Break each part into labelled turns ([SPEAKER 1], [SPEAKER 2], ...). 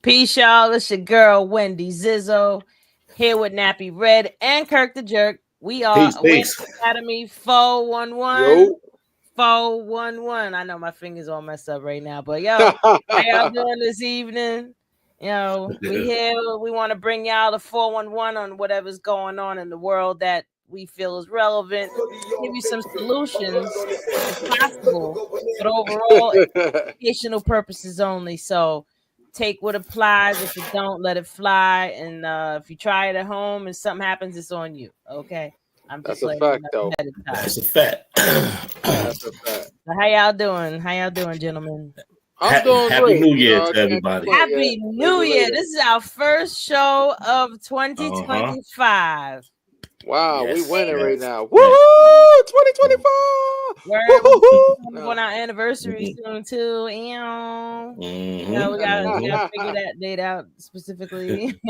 [SPEAKER 1] Peace, y'all. It's your girl, Wendy Zizzo, here with Nappy Red and Kirk the Jerk. We are Awareness
[SPEAKER 2] Peace.
[SPEAKER 1] Academy 411.
[SPEAKER 3] Yo.
[SPEAKER 1] 411. I know my fingers all messed up right now, but yo, how y'all doing this evening? We here. We want to bring y'all the 411 on whatever's going on in the world that we feel is relevant. Give you some solutions if possible, but overall, educational purposes only. So take what applies. If it don't, let it fly. And if you try it at home and something happens, it's on you. Okay. I'm just
[SPEAKER 3] That's a
[SPEAKER 1] letting you
[SPEAKER 3] fact,
[SPEAKER 1] know
[SPEAKER 3] though.
[SPEAKER 1] ahead of time.
[SPEAKER 2] That's a fact.
[SPEAKER 3] That's a fact.
[SPEAKER 1] So how y'all doing? How y'all doing, gentlemen?
[SPEAKER 3] I'm doing
[SPEAKER 2] Happy
[SPEAKER 3] great.
[SPEAKER 2] New Year
[SPEAKER 3] I
[SPEAKER 2] to
[SPEAKER 3] can't
[SPEAKER 2] everybody.
[SPEAKER 3] complain.
[SPEAKER 1] Happy
[SPEAKER 3] Yeah,
[SPEAKER 1] New
[SPEAKER 3] maybe
[SPEAKER 1] Year.
[SPEAKER 3] later.
[SPEAKER 1] This is our first show of 2025.
[SPEAKER 3] Wow, we
[SPEAKER 2] Yes,
[SPEAKER 3] winning right
[SPEAKER 2] yes,
[SPEAKER 3] now.
[SPEAKER 2] yes.
[SPEAKER 3] Woohoo! 2024!
[SPEAKER 1] Where we
[SPEAKER 3] Woohoo!
[SPEAKER 1] on
[SPEAKER 3] No.
[SPEAKER 1] our anniversary
[SPEAKER 2] Mhm,
[SPEAKER 1] soon too.
[SPEAKER 2] mhm,
[SPEAKER 1] We gotta
[SPEAKER 2] mhm.
[SPEAKER 1] figure that date out specifically.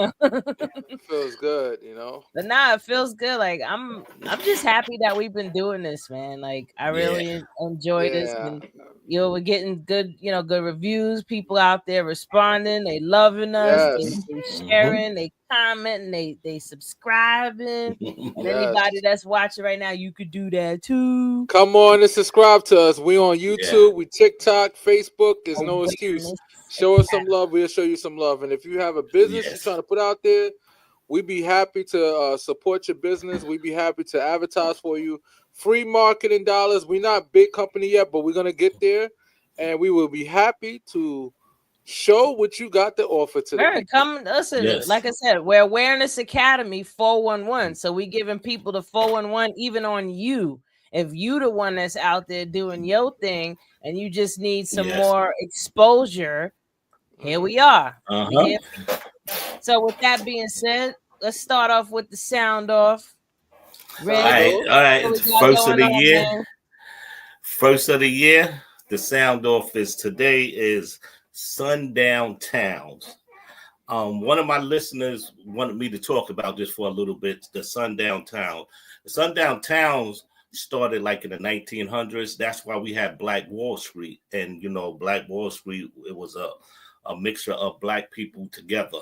[SPEAKER 3] Feels good, you know?
[SPEAKER 1] But nah, it feels good. Like I'm just happy that we've been doing this, man. Like I
[SPEAKER 2] Yeah,
[SPEAKER 1] really enjoy this,
[SPEAKER 3] Yeah.
[SPEAKER 1] and we're getting good, good reviews. People out there responding, they loving us,
[SPEAKER 3] Yes.
[SPEAKER 1] they
[SPEAKER 2] mhm.
[SPEAKER 1] sharing, they commenting, they subscribing. And
[SPEAKER 3] Yes.
[SPEAKER 1] anybody that's watching right now, you could do that too.
[SPEAKER 3] Come on and subscribe to us. We on
[SPEAKER 2] Yeah,
[SPEAKER 3] YouTube, we TikTok, Facebook. There's no excuse.
[SPEAKER 1] Awareness
[SPEAKER 3] Show us some
[SPEAKER 1] Academy.
[SPEAKER 3] love. We'll show you some love. And if you have a business you're trying
[SPEAKER 2] yes,
[SPEAKER 3] to put out there, we'd be happy to support your business. We'd be happy to advertise for you. Free marketing dollars. We're not big company yet, but we're gonna get there, and we will be happy to show what you got to offer to the
[SPEAKER 1] All right,
[SPEAKER 3] people.
[SPEAKER 1] come listen.
[SPEAKER 2] yes,
[SPEAKER 1] Like I said, we're Awareness Academy 411. So we giving people the 411 even on you. If you the one that's out there doing your thing and you just need some
[SPEAKER 2] yes.
[SPEAKER 1] more exposure, here
[SPEAKER 3] Mhm.
[SPEAKER 1] we are. We
[SPEAKER 2] Uh-huh.
[SPEAKER 1] here. So with that being said, let's start off with the sound off.
[SPEAKER 2] All
[SPEAKER 1] Red,
[SPEAKER 3] Sound
[SPEAKER 2] right,
[SPEAKER 3] off.
[SPEAKER 2] all
[SPEAKER 1] what
[SPEAKER 2] right.
[SPEAKER 1] we got
[SPEAKER 2] First of
[SPEAKER 1] going
[SPEAKER 2] the
[SPEAKER 1] on,
[SPEAKER 2] year.
[SPEAKER 1] man?
[SPEAKER 2] First of the year. The sound off is today is Sundown Towns. One of my listeners wanted me to talk about this for a little bit. The Sundown Town. The Sundown Towns started like in the 1900s. That's why we had Black Wall Street, and Black Wall Street. It was a mixture of black people together.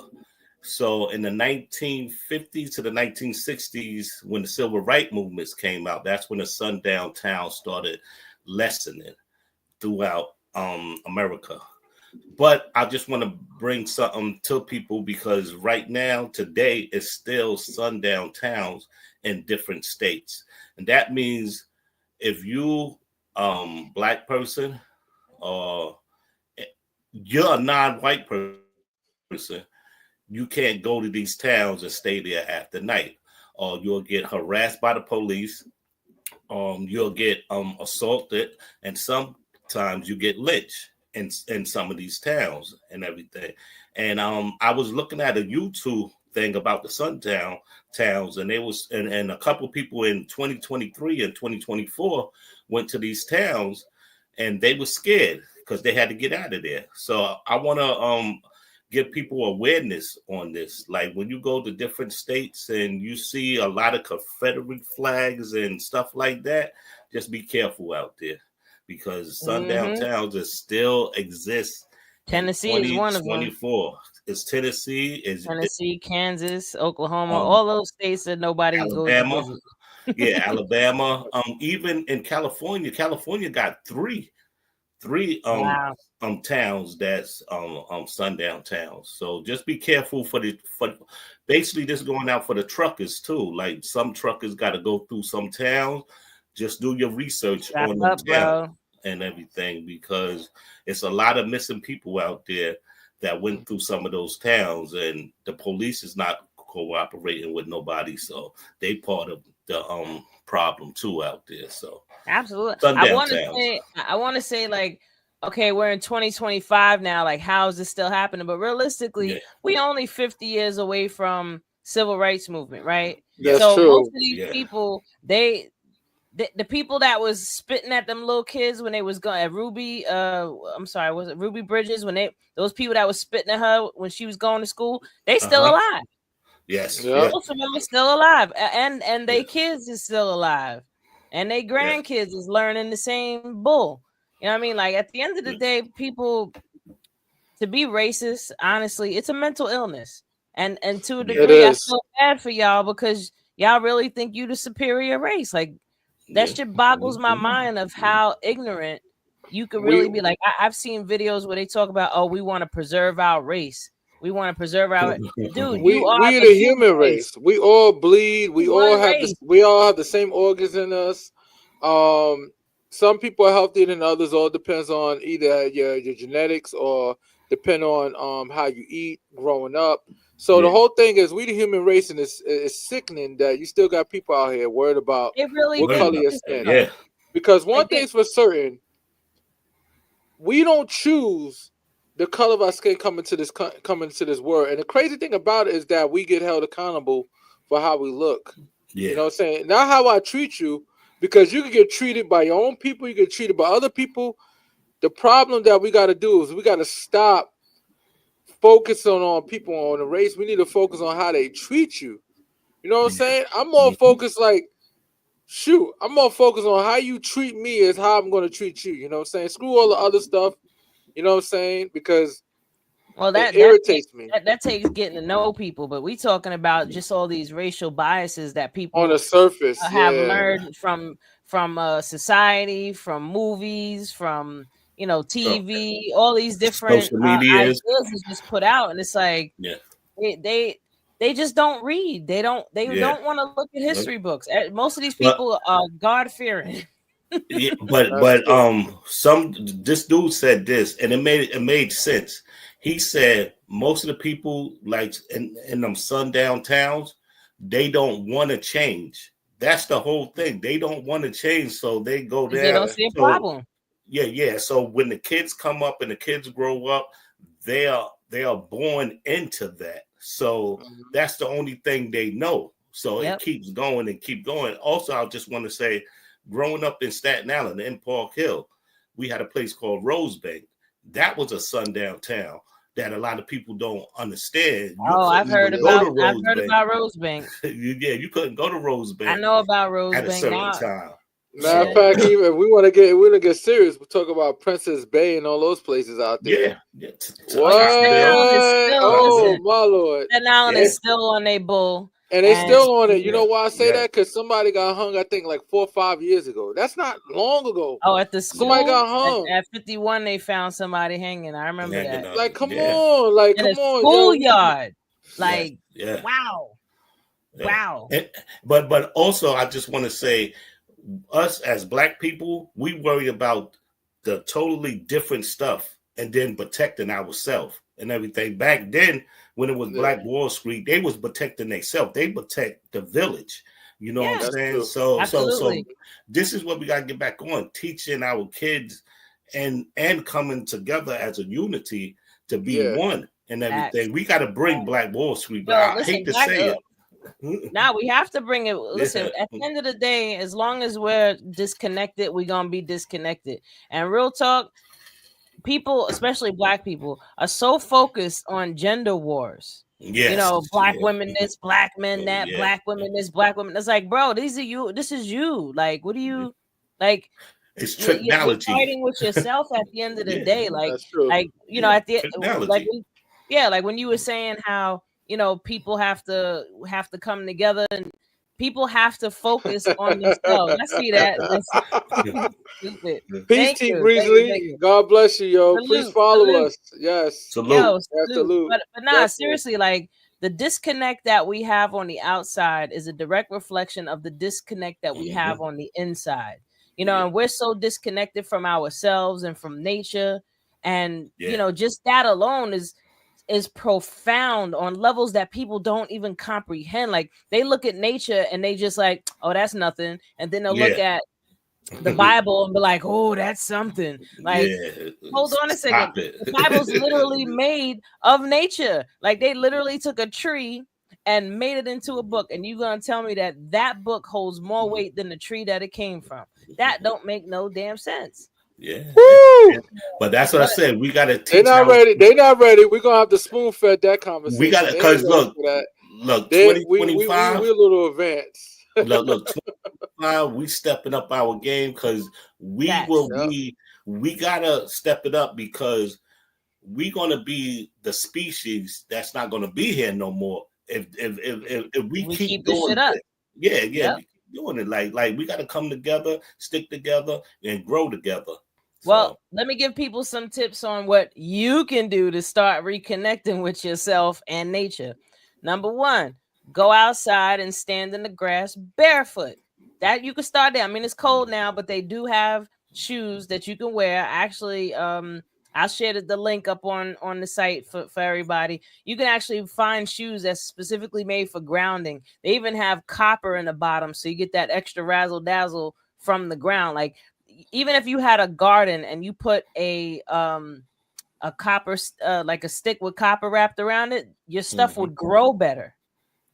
[SPEAKER 2] So in the 1950s to the 1960s, when the civil rights movements came out, that's when the sundown town started lessening throughout America. But I just want to bring something to people because right now, today, is still sundown towns in different states. And that means if you black person or you're a non-white person, you can't go to these towns and stay there after night, or you'll get harassed by the police. You'll get assaulted, and sometimes you get lynched in some of these towns and everything. And I was looking at a YouTube thing about the sundown towns, and and a couple people in 2023 and 2024 went to these towns, and they were scared because they had to get out of there. So I want to give people awareness on this. Like when you go to different states and you see a lot of Confederate flags and stuff like that, just be careful out there because sundown
[SPEAKER 1] Mm-hmm.
[SPEAKER 2] towns that still exist in
[SPEAKER 1] Tennessee is one of them.
[SPEAKER 2] 2024. It's Tennessee, is
[SPEAKER 1] Tennessee, Kansas, Oklahoma,
[SPEAKER 2] um,
[SPEAKER 1] all those states that nobody goes to
[SPEAKER 2] Alabama.
[SPEAKER 1] visit.
[SPEAKER 2] Yeah, Alabama. Even in California, California got three
[SPEAKER 1] Wow.
[SPEAKER 2] towns that's sundown towns. So just be careful for basically this going out for the truckers too. Like some truckers got to go through some towns. Just do your research
[SPEAKER 1] Strap
[SPEAKER 2] on them
[SPEAKER 1] up,
[SPEAKER 2] towns
[SPEAKER 1] bro.
[SPEAKER 2] and everything because it's a lot of missing people out there that went through some of those towns and the police is not cooperating with nobody. So they part of the problem too out there. So
[SPEAKER 1] Absolutely.
[SPEAKER 2] sundown towns.
[SPEAKER 1] I want to say like, okay, we're in 2025 now. Like, how is this still happening? But
[SPEAKER 2] Yeah.
[SPEAKER 1] realistically, we only 50 years away from civil rights movement, right?
[SPEAKER 2] Yeah.
[SPEAKER 3] That's
[SPEAKER 1] So most
[SPEAKER 3] true.
[SPEAKER 1] of these
[SPEAKER 2] Yeah.
[SPEAKER 1] people, the people that was spitting at them little kids when they was going at Ruby, I'm sorry, was it Ruby Bridges when those people that was spitting at her when she was going to school, they still
[SPEAKER 2] Uh-huh.
[SPEAKER 1] alive.
[SPEAKER 2] Yes.
[SPEAKER 3] Yep.
[SPEAKER 2] Yes.
[SPEAKER 1] Most of them are still alive, and they
[SPEAKER 2] Yes.
[SPEAKER 1] kids is still alive, and they
[SPEAKER 2] Yes.
[SPEAKER 1] grandkids is learning the same bull. You know what I mean? Like at the end of the
[SPEAKER 2] Yes.
[SPEAKER 1] day, people to be racist, honestly, it's a mental illness. And to a
[SPEAKER 3] It
[SPEAKER 1] degree, I
[SPEAKER 3] is.
[SPEAKER 1] feel bad for y'all because y'all really think you the superior race. Like that
[SPEAKER 2] Yeah.
[SPEAKER 1] shit boggles my mind of how ignorant you could really be. Like I've seen videos where they talk about, oh, we want to preserve our race. We want to preserve our dude. You are
[SPEAKER 3] We
[SPEAKER 1] the
[SPEAKER 3] the
[SPEAKER 1] human
[SPEAKER 3] human race. We all bleed. We all
[SPEAKER 1] one
[SPEAKER 3] have
[SPEAKER 1] race.
[SPEAKER 3] we all have the same organs in us. Some people are healthier than others. All depends on either your genetics or depend on how you eat growing up. So the
[SPEAKER 2] Yeah.
[SPEAKER 3] whole thing is we the human race, and it's sickening that you still got people out here worried about
[SPEAKER 1] It really
[SPEAKER 3] what
[SPEAKER 2] Worried
[SPEAKER 3] color
[SPEAKER 2] about
[SPEAKER 3] your
[SPEAKER 1] is.
[SPEAKER 3] skin.
[SPEAKER 2] Yeah.
[SPEAKER 3] Because one
[SPEAKER 1] Like
[SPEAKER 3] thing's for certain, we don't choose the color of our skin coming to this world. And the crazy thing about it is that we get held accountable for how we look.
[SPEAKER 2] Yeah.
[SPEAKER 3] You know what I'm saying? Not how I treat you, because you can get treated by your own people, you get treated by other people. The problem that we got to do is we got to stop focusing on people on the race. We need to focus on how they treat you. You know what I'm saying? I'm more focused like, shoot, I'm more focused on how you treat me is how I'm going to treat you. You know what I'm saying? Screw all the other stuff. You know what I'm saying? Because
[SPEAKER 1] Well,
[SPEAKER 3] it irritates me
[SPEAKER 1] that takes getting to know people, but we talking about just all these racial biases that
[SPEAKER 3] on
[SPEAKER 1] people
[SPEAKER 3] the surface.
[SPEAKER 1] have
[SPEAKER 3] Yeah,
[SPEAKER 1] learned from society, from movies, from
[SPEAKER 2] So,
[SPEAKER 1] TV, all these different
[SPEAKER 2] social media is.
[SPEAKER 1] ideas is just put out, and it's like
[SPEAKER 2] Yeah.
[SPEAKER 1] they just don't read. They don't
[SPEAKER 2] Yeah.
[SPEAKER 1] want to look at history books. Most of these
[SPEAKER 2] But
[SPEAKER 1] people are God fearing.
[SPEAKER 2] yeah,
[SPEAKER 3] that's true.
[SPEAKER 2] this dude said this, and it made sense. He said most of the people like in them sundown towns, they don't want to change. That's the whole thing. They don't want to change, so they go
[SPEAKER 1] Because they
[SPEAKER 2] there.
[SPEAKER 1] don't see a
[SPEAKER 2] So
[SPEAKER 1] problem.
[SPEAKER 2] yeah. So when the kids come up and the kids grow up, they are born into that. So that's the only thing they know. So it
[SPEAKER 1] Yep.
[SPEAKER 2] keeps going and keep going. Also, I just want to say, growing up in Staten Island in Park Hill, we had a place called Rosebank. That was a sundown town that a lot of people don't understand. You
[SPEAKER 1] Oh, I've
[SPEAKER 2] couldn't
[SPEAKER 1] heard
[SPEAKER 2] even go to
[SPEAKER 1] about
[SPEAKER 2] Rosebank.
[SPEAKER 1] Rosebank.
[SPEAKER 2] You couldn't go to
[SPEAKER 1] I
[SPEAKER 2] Rosebank
[SPEAKER 1] know about
[SPEAKER 2] at a
[SPEAKER 1] Rosebank
[SPEAKER 2] certain
[SPEAKER 1] now.
[SPEAKER 2] time.
[SPEAKER 3] Matter of
[SPEAKER 2] So
[SPEAKER 3] fact, even if we want to get serious, we talk about Princess Bay and all those places out there.
[SPEAKER 2] yeah.
[SPEAKER 3] What?
[SPEAKER 1] Oh yeah, Staten Island is still
[SPEAKER 3] Oh
[SPEAKER 1] listen.
[SPEAKER 3] my lord!
[SPEAKER 1] Staten Island
[SPEAKER 2] Yeah.
[SPEAKER 1] is still on a bull,
[SPEAKER 3] And they
[SPEAKER 1] and
[SPEAKER 3] still on it. You
[SPEAKER 2] Yeah.
[SPEAKER 3] know why I say
[SPEAKER 2] Yeah.
[SPEAKER 3] that? Because somebody got hung, I think, like 4 or 5 years ago. That's not long ago.
[SPEAKER 1] at the
[SPEAKER 3] Somebody
[SPEAKER 1] school
[SPEAKER 3] got hung.
[SPEAKER 1] at 51, they found somebody hanging. I remember
[SPEAKER 2] Hanging
[SPEAKER 1] that
[SPEAKER 2] up.
[SPEAKER 3] Like, come
[SPEAKER 2] Yeah.
[SPEAKER 3] on. Like,
[SPEAKER 1] in a
[SPEAKER 3] come on, yo.
[SPEAKER 1] schoolyard.
[SPEAKER 2] Yes.
[SPEAKER 1] Like,
[SPEAKER 2] Yeah.
[SPEAKER 1] wow.
[SPEAKER 2] Yeah. But also, I just want to say, us as Black people, we worry about the totally different stuff and then protecting ourselves and everything. Back then, when it was
[SPEAKER 3] Yeah.
[SPEAKER 2] Black Wall Street, they was protecting themselves. They protect the village. You know what I'm
[SPEAKER 3] That's
[SPEAKER 2] saying?
[SPEAKER 3] true.
[SPEAKER 2] So
[SPEAKER 1] Absolutely.
[SPEAKER 2] this is what we got to get back on, teaching our kids and coming together as a unity to be
[SPEAKER 3] Yeah.
[SPEAKER 2] one and everything.
[SPEAKER 1] Facts.
[SPEAKER 2] We got to bring Black Wall Street, but
[SPEAKER 1] Yo,
[SPEAKER 2] I
[SPEAKER 1] listen,
[SPEAKER 2] hate to say it.
[SPEAKER 1] now we have to bring it. Listen,
[SPEAKER 2] Yeah.
[SPEAKER 1] at the end of the day, as long as we're disconnected, we're gonna be disconnected. And real talk, people, especially Black people, are so focused on gender wars.
[SPEAKER 2] Yes.
[SPEAKER 1] Black
[SPEAKER 2] Yeah.
[SPEAKER 1] women this, black men that,
[SPEAKER 2] Yeah.
[SPEAKER 1] black women this, black women. It's like, bro, these are you. This is you. Like, what do you like?
[SPEAKER 2] It's
[SPEAKER 1] You're
[SPEAKER 2] technology.
[SPEAKER 1] fighting with yourself at the end of the
[SPEAKER 2] Yeah.
[SPEAKER 1] day. Like,
[SPEAKER 3] That's true.
[SPEAKER 1] at the
[SPEAKER 2] Technology.
[SPEAKER 1] like when you were saying how people have to come together and people have to focus on themselves. I see that. That's stupid.
[SPEAKER 3] Peace,
[SPEAKER 1] Thank
[SPEAKER 3] T.
[SPEAKER 1] you.
[SPEAKER 3] Breesley. God bless you, yo.
[SPEAKER 1] Salute,
[SPEAKER 3] Please follow
[SPEAKER 1] salute.
[SPEAKER 3] us. Yes.
[SPEAKER 2] Salute.
[SPEAKER 1] Yo,
[SPEAKER 3] Yes,
[SPEAKER 1] salute.
[SPEAKER 3] salute.
[SPEAKER 1] But nah,
[SPEAKER 3] Definitely.
[SPEAKER 1] seriously, like the disconnect that we have on the outside is a direct reflection of the disconnect that we have on the inside. And we're so disconnected from ourselves and from nature, and just that alone is profound on levels that people don't even comprehend. Like they look at nature and they just like, oh, that's nothing, and then they'll look at the Bible and be like, oh, that's something. Like, hold on a second. The Bible's literally made of nature. Like they literally took a tree and made it into a book, and you're gonna tell me that book holds more weight than the tree that it came from? That don't make no damn sense.
[SPEAKER 2] Yeah.
[SPEAKER 3] Woo!
[SPEAKER 2] But that's what I said. We got to teach.
[SPEAKER 3] They're not ready. They're not ready. We're gonna have to spoon fed that conversation.
[SPEAKER 2] We got to, because look, 2025.
[SPEAKER 3] We're a little advanced.
[SPEAKER 2] look, 2025. We stepping up our game because we
[SPEAKER 1] Facts.
[SPEAKER 2] will be. We gotta step it up because we're gonna be the species that's not gonna be here no more if we keep
[SPEAKER 1] this
[SPEAKER 2] doing
[SPEAKER 1] shit up.
[SPEAKER 2] it. Yeah, yep. We keep doing it. Like we got to come together, stick together, and grow together.
[SPEAKER 1] Well, let me give people some tips on what you can do to start reconnecting with yourself and nature. Number one, go outside and stand in the grass barefoot. That you can start there. I mean, it's cold now, but they do have shoes that you can wear. Actually, I'll share the link up on the site for everybody. You can actually find shoes that's specifically made for grounding. They even have copper in the bottom, so you get that extra razzle dazzle from the ground. Like, even if you had a garden and you put a copper like a stick with copper wrapped around it, your stuff would grow better.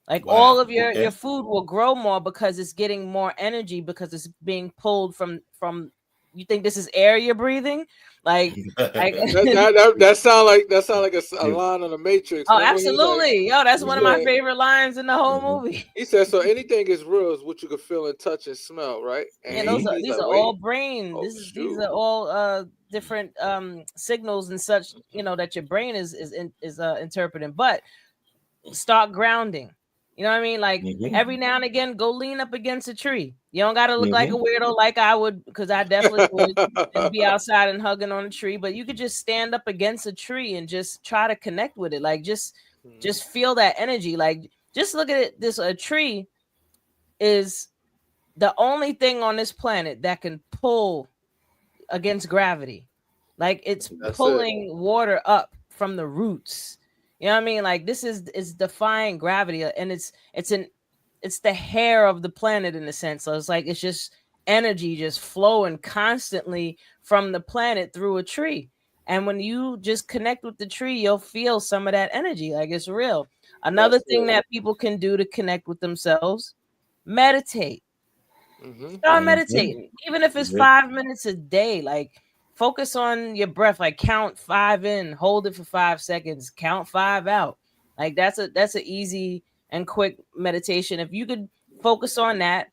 [SPEAKER 1] Like all of your food will grow more because it's getting more energy because it's being pulled from. You think this is air you're breathing? Like
[SPEAKER 3] that sound like a line on the Matrix.
[SPEAKER 1] Oh, absolutely. Yo, that's one of my favorite lines in the whole movie.
[SPEAKER 3] He said, so anything is real is what you can feel and touch and smell, right? And
[SPEAKER 1] these are all brain. These are all different signals and such, that your brain is interpreting. But start grounding. You know what I mean? Like every now and again, go lean up against a tree. You don't got to look like a weirdo like I would, because I definitely would just be outside and hugging on a tree. But you could just stand up against a tree and just try to connect with it. Like just feel that energy. Like just look at it. A tree is the only thing on this planet that can pull against gravity. Like it's pulling water up from the roots. You know what I mean? Like this is defying gravity, and it's the hair of the planet in a sense. So it's like it's just energy just flowing constantly from the planet through a tree. And when you just connect with the tree, you'll feel some of that energy. Like it's real. Another thing that people can do to connect with themselves, meditate. Start meditating, even if it's 5 minutes a day. Like focus on your breath. Like count 5 in, hold it for 5 seconds, count 5 out. Like that's an easy and quick meditation. If you could focus on that,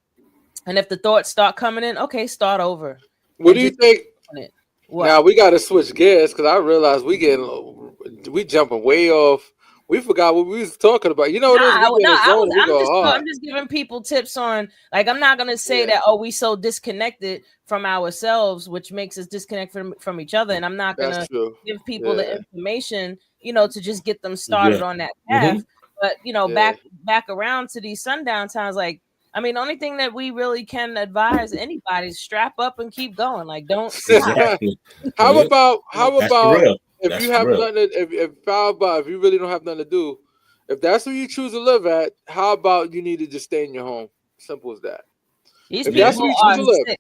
[SPEAKER 1] and if the thoughts start coming in, okay, start over.
[SPEAKER 3] What do you think? Now we got to switch gears because I realize we jumping way off. We forgot what we was talking about. You know what
[SPEAKER 1] I'm just giving people tips on, like, I'm not going to say that, we so disconnected from ourselves, which makes us disconnect from each other. And I'm not going to give people the information, to just get them started on that path. But, back around to these sundown times, like, I mean, the only thing that we really can advise anybody is strap up and keep going. Like, don't stop.
[SPEAKER 3] How about if you have nothing, if you really don't have nothing to do, if that's where you choose to live at, how about you need to just stay in your home? Simple as that.
[SPEAKER 1] If that's where you choose to live,
[SPEAKER 3] if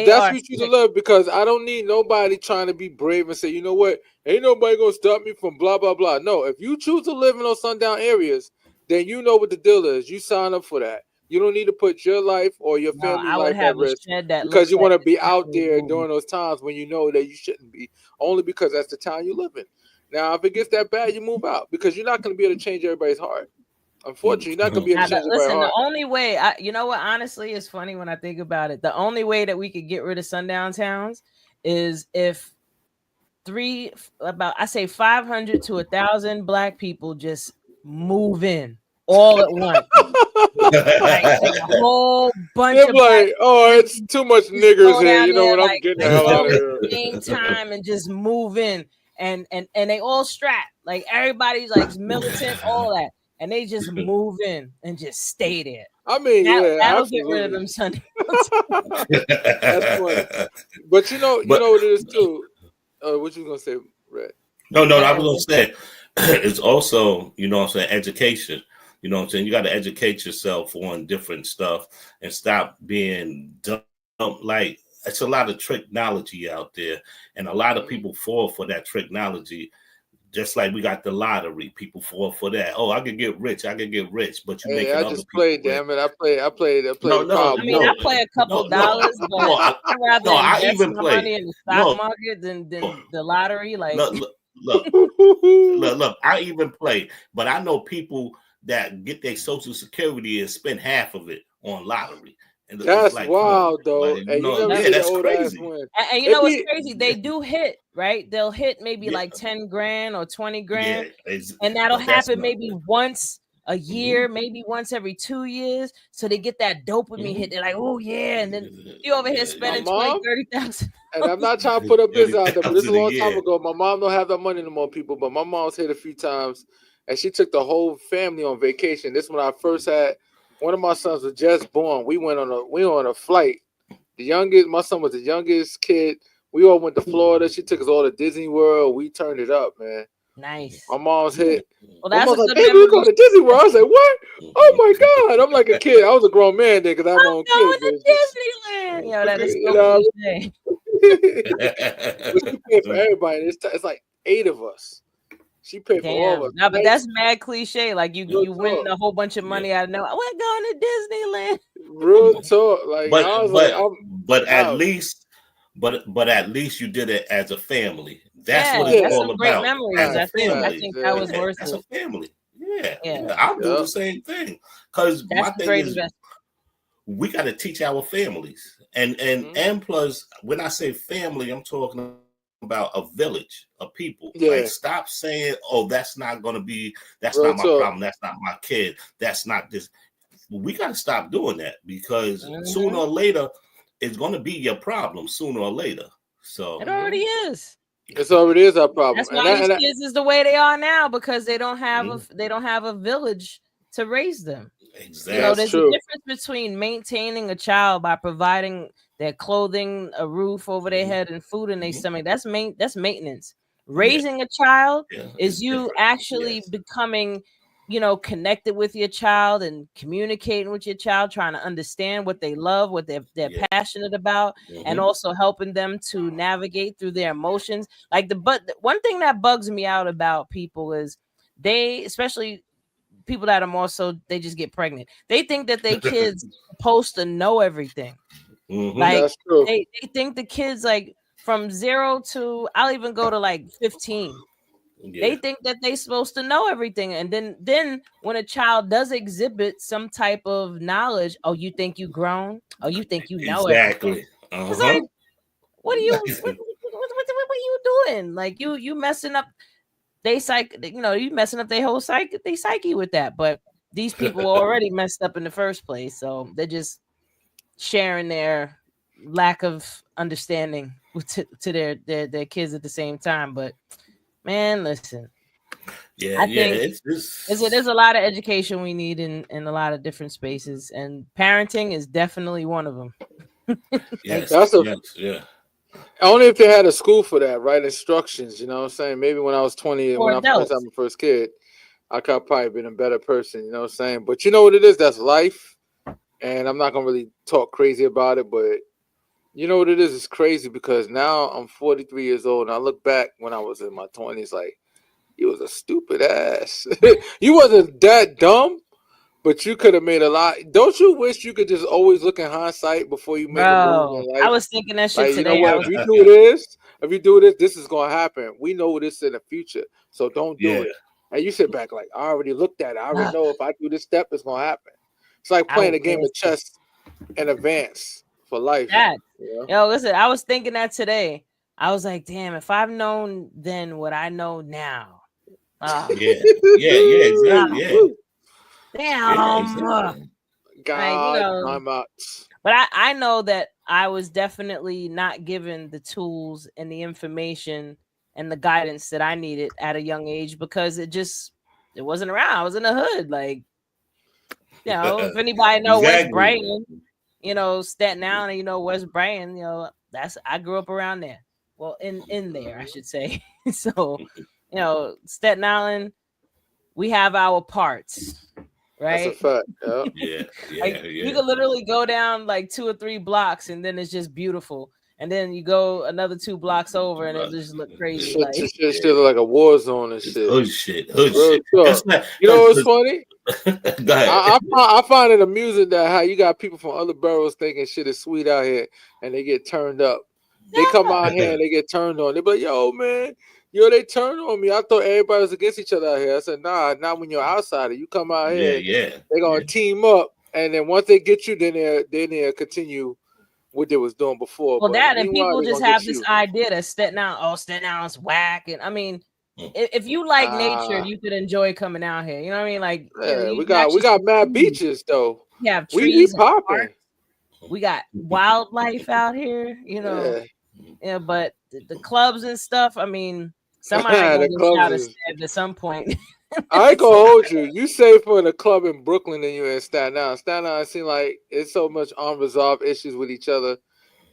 [SPEAKER 3] that's where you choose to live, because I don't need nobody trying to be brave and say, you know what, ain't nobody gonna stop me from blah blah blah. No, if you choose to live in those sundown areas, then you know what the deal is. You sign up for that. You don't need to put your life or your family life at risk because you want to be out there during those times when you know that you shouldn't be, only because that's the town you live in. Now, if it gets that bad, you move out because you're not going to be able to change everybody's heart. Unfortunately, you're not going to be able to change everybody's heart.
[SPEAKER 1] The only way, you know what, honestly, it's funny when I think about it. The only way that we could get rid of sundown towns is if 500 to 1,000 Black people just move in all at once. Like a whole bunch of
[SPEAKER 3] like, it's too much niggers here. You know what? I'm getting the hell out of here.
[SPEAKER 1] Same time and just move in, and they all strapped. Like everybody's like militant, all that, and they just move in and just stay there.
[SPEAKER 3] I mean,
[SPEAKER 1] that'll get rid of them Sunday.
[SPEAKER 3] That's funny. But you know what it is too. What you gonna say, Red?
[SPEAKER 2] No, I was gonna say it's also, education. You know what I'm saying? You got to educate yourself on different stuff and stop being dumb. Like, it's a lot of technology out there, and a lot of people fall for that technology. Just like we got the lottery, people fall for that. Oh, I could get rich. But you make
[SPEAKER 3] I just played. Damn it! I played. I play a
[SPEAKER 1] couple dollars, but I'd rather invest my money in the stock market than the lottery. Like,
[SPEAKER 2] look. I even play, but I know people that get their Social Security and spend half of it on lottery. And
[SPEAKER 3] That's
[SPEAKER 2] like,
[SPEAKER 3] wild, though.
[SPEAKER 2] like,
[SPEAKER 3] And you never see the
[SPEAKER 2] that's
[SPEAKER 3] old ass
[SPEAKER 2] crazy.
[SPEAKER 3] one.
[SPEAKER 1] And you know what's crazy? They do hit, right? They'll hit maybe like 10 grand or 20 grand. And that'll happen maybe once a year, maybe once every 2 years. So they get that dopamine hit. They're like, oh yeah. And then you over here spending 20,000-30,000.
[SPEAKER 3] And I'm not trying to put a business out there, but this is a long time ago. My mom don't have that money no more, people. But my mom's hit a few times, and she took the whole family on vacation. This when I first had one of my sons was just born. We went on a flight. My son was the youngest kid. We all went to Florida. She took us all to Disney World. We turned it up, man.
[SPEAKER 1] Nice.
[SPEAKER 3] My mom's hit.
[SPEAKER 1] Well, that's
[SPEAKER 3] like, baby, we going to Disney World. I was like, what? Oh my God. I'm like a kid. I was a grown man then because I have my own kids.
[SPEAKER 1] Going to Disneyland. Yo, that is so
[SPEAKER 3] cliche. She paid for everybody. It's like 8 of us. She paid for all of us.
[SPEAKER 1] No, but that's mad cliche. Like you win a whole bunch of money out of nowhere. We're going to Disneyland.
[SPEAKER 3] Real talk. Like,
[SPEAKER 2] but at least you did it as a family. That's what it's all about.
[SPEAKER 1] Memories. I think that was worth it.
[SPEAKER 2] As a family. Yeah. I'll do the same thing. Because my thing is, we got to teach our families. And plus, when I say family, I'm talking about a village of people. Like, stop saying, oh, that's not my problem. That's not my kid. That's not this. We got to stop doing that because sooner or later, it's going to be your problem sooner or later. So
[SPEAKER 1] it already is.
[SPEAKER 3] It already is our problem.
[SPEAKER 1] That's why these kids is the way they are now because they don't have a village to raise them.
[SPEAKER 2] Exactly.
[SPEAKER 1] You know, there's a difference between maintaining a child by providing their clothing, a roof over their head, and food in their stomach. That's maintenance. Raising a child is you actually becoming, connected with your child and communicating with your child, trying to understand what they love, what they're passionate about, and also helping them to navigate through their emotions. Like one thing that bugs me out about people is especially people that are more so, they just get pregnant. They think that their kids supposed to know everything. Like
[SPEAKER 3] that's true.
[SPEAKER 1] They think the kids like from 0 to I'll even go to like 15. They think that they're supposed to know everything. And then when a child does exhibit some type of knowledge, oh, you think you grown? Oh, you think you know
[SPEAKER 2] exactly.
[SPEAKER 1] It's like, what are you doing? Like you messing up you messing up their whole psyche with that. But these people are already messed up in the first place. So they're just sharing their lack of understanding to their kids at the same time. But man, listen. I think there's a lot of education we need in a lot of different spaces, and parenting is definitely one of them.
[SPEAKER 3] Only if they had a school for that, right? Instructions, you know what I'm saying? Maybe when I was 20, when I first had my first kid, I could have probably been a better person, you know what I'm saying? But you know what it is? That's life. And I'm not going to really talk crazy about it, but you know what it is? It's crazy because now I'm 43 years old, and I look back when I was in my 20s, like, you was a stupid ass. You wasn't that dumb, but you could have made a lot. Don't you wish you could just always look in hindsight before you make a move in life?
[SPEAKER 1] I was thinking that shit today.
[SPEAKER 3] You know what? If you do this, this is going to happen. We know this in the future, so don't do it. And you sit back like, I already looked at it. I already know if I do this step, it's going to happen. It's like playing a game of chess in advance for life.
[SPEAKER 1] Yo, listen, I was thinking that today. I was like, damn, if I've known then what I know now.
[SPEAKER 2] Exactly.
[SPEAKER 1] Damn.
[SPEAKER 3] God,
[SPEAKER 1] but I know that I was definitely not given the tools and the information and the guidance that I needed at a young age because it wasn't around. I was in the hood. Like, if anybody know West Brighton, Staten Island, West Brighton, I grew up around there. Well, in there, I should say. So, Staten Island, we have our parts, right?
[SPEAKER 3] That's a fact.
[SPEAKER 1] You could literally go down like 2 or 3 blocks, and then it's just beautiful. And then you go another 2 blocks over, and it just look crazy.
[SPEAKER 3] Shit look like a war zone and shit.
[SPEAKER 2] Hood shit.
[SPEAKER 3] You know what's funny? Go ahead. I find it amusing that how you got people from other boroughs thinking shit is sweet out here, and they get turned up. They come out here and they get turned on. They be like, yo, man. They turned on me. I thought everybody was against each other out here. I said, nah, not when you're outsider. You come out here, they're gonna team up and then once they get you, then they'll continue what they was doing before.
[SPEAKER 1] Well,
[SPEAKER 3] but
[SPEAKER 1] that and
[SPEAKER 3] meanwhile,
[SPEAKER 1] people
[SPEAKER 3] they
[SPEAKER 1] just
[SPEAKER 3] gonna
[SPEAKER 1] have
[SPEAKER 3] get
[SPEAKER 1] this
[SPEAKER 3] you.
[SPEAKER 1] idea that Staten Island's whack, and I mean, if you like nature, you could enjoy coming out here. You know what I mean? Like,
[SPEAKER 3] Yeah,
[SPEAKER 1] you
[SPEAKER 3] we
[SPEAKER 1] got
[SPEAKER 3] got mad
[SPEAKER 1] trees.
[SPEAKER 3] beaches though.
[SPEAKER 1] We have
[SPEAKER 3] We
[SPEAKER 1] trees and
[SPEAKER 3] popping.
[SPEAKER 1] parks. We got wildlife out here. You know, yeah. But the clubs and stuff. I mean, somebody gonna get shot or stabbed at some point.
[SPEAKER 3] I ain't gonna hold you. You safer in a club in Brooklyn than you in Staten Island. Staten Island seem like it's so much unresolved issues with each other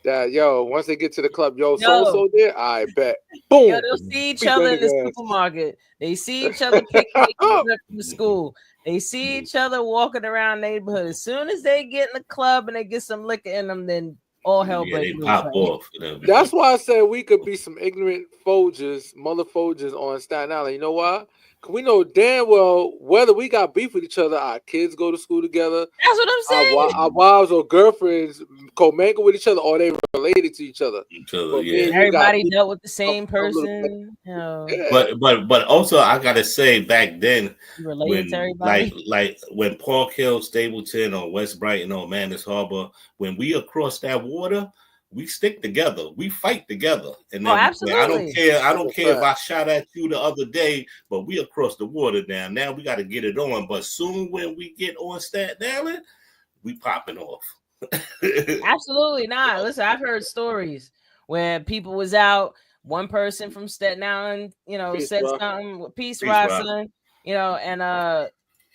[SPEAKER 3] that once they get to the club, so there, I bet. Boom.
[SPEAKER 1] They'll see each other in the supermarket. They see each other picking their kids up from school. They see each other walking around the neighborhood. As soon as they get in the club and they get some liquor in them, then all hell breaks loose.
[SPEAKER 2] They pop off.
[SPEAKER 3] That's why I said we could be some ignorant mother Folgers on Staten Island. You know why? Because we know damn well whether we got beef with each other, our kids go to school together.
[SPEAKER 1] That's what I'm saying.
[SPEAKER 3] Our wives or girlfriends commingle with each other, or they related to each other.
[SPEAKER 1] Everybody dealt with the same person.
[SPEAKER 2] But also I gotta say back then,
[SPEAKER 1] related to everybody.
[SPEAKER 2] Like when Park Hill, Stapleton, or West Brighton or Manus Harbor, when we across that water, we stick together. We fight together. And then
[SPEAKER 1] absolutely.
[SPEAKER 2] I don't care if I shot at you the other day, but we across the water now. Now we got to get it on. But soon when we get on Staten Island, we popping off.
[SPEAKER 1] Absolutely not. Listen, I've heard stories where people was out. One person from Staten Island, said something. Peace Rock, son. And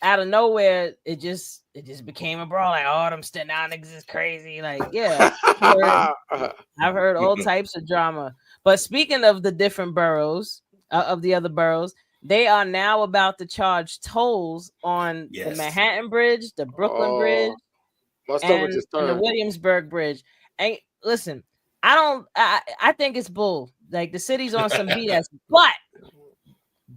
[SPEAKER 1] out of nowhere, it just became a brawl. Like, oh, them Staten Island niggas is crazy. Like, yeah, I've heard all types of drama. But speaking of the different boroughs, of the other boroughs, they are now about to charge tolls on the Manhattan Bridge, the Brooklyn Bridge, and the Williamsburg Bridge. And listen, I think it's bull. Like, the city's on some BS,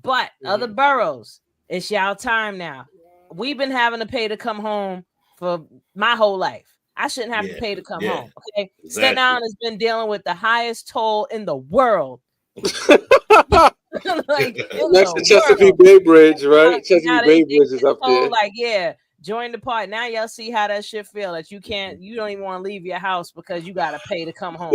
[SPEAKER 1] but other boroughs, it's y'all time now. We've been having to pay to come home for my whole life. I shouldn't have to pay to come home. Okay, exactly. Staten Island has been dealing with the highest toll in the world.
[SPEAKER 3] Next to Chesapeake Bay Bridge, right? Chesapeake Bay Bridge is up there.
[SPEAKER 1] Like, join the party. Now y'all see how that shit feel. That you don't even want to leave your house because you gotta pay to come home.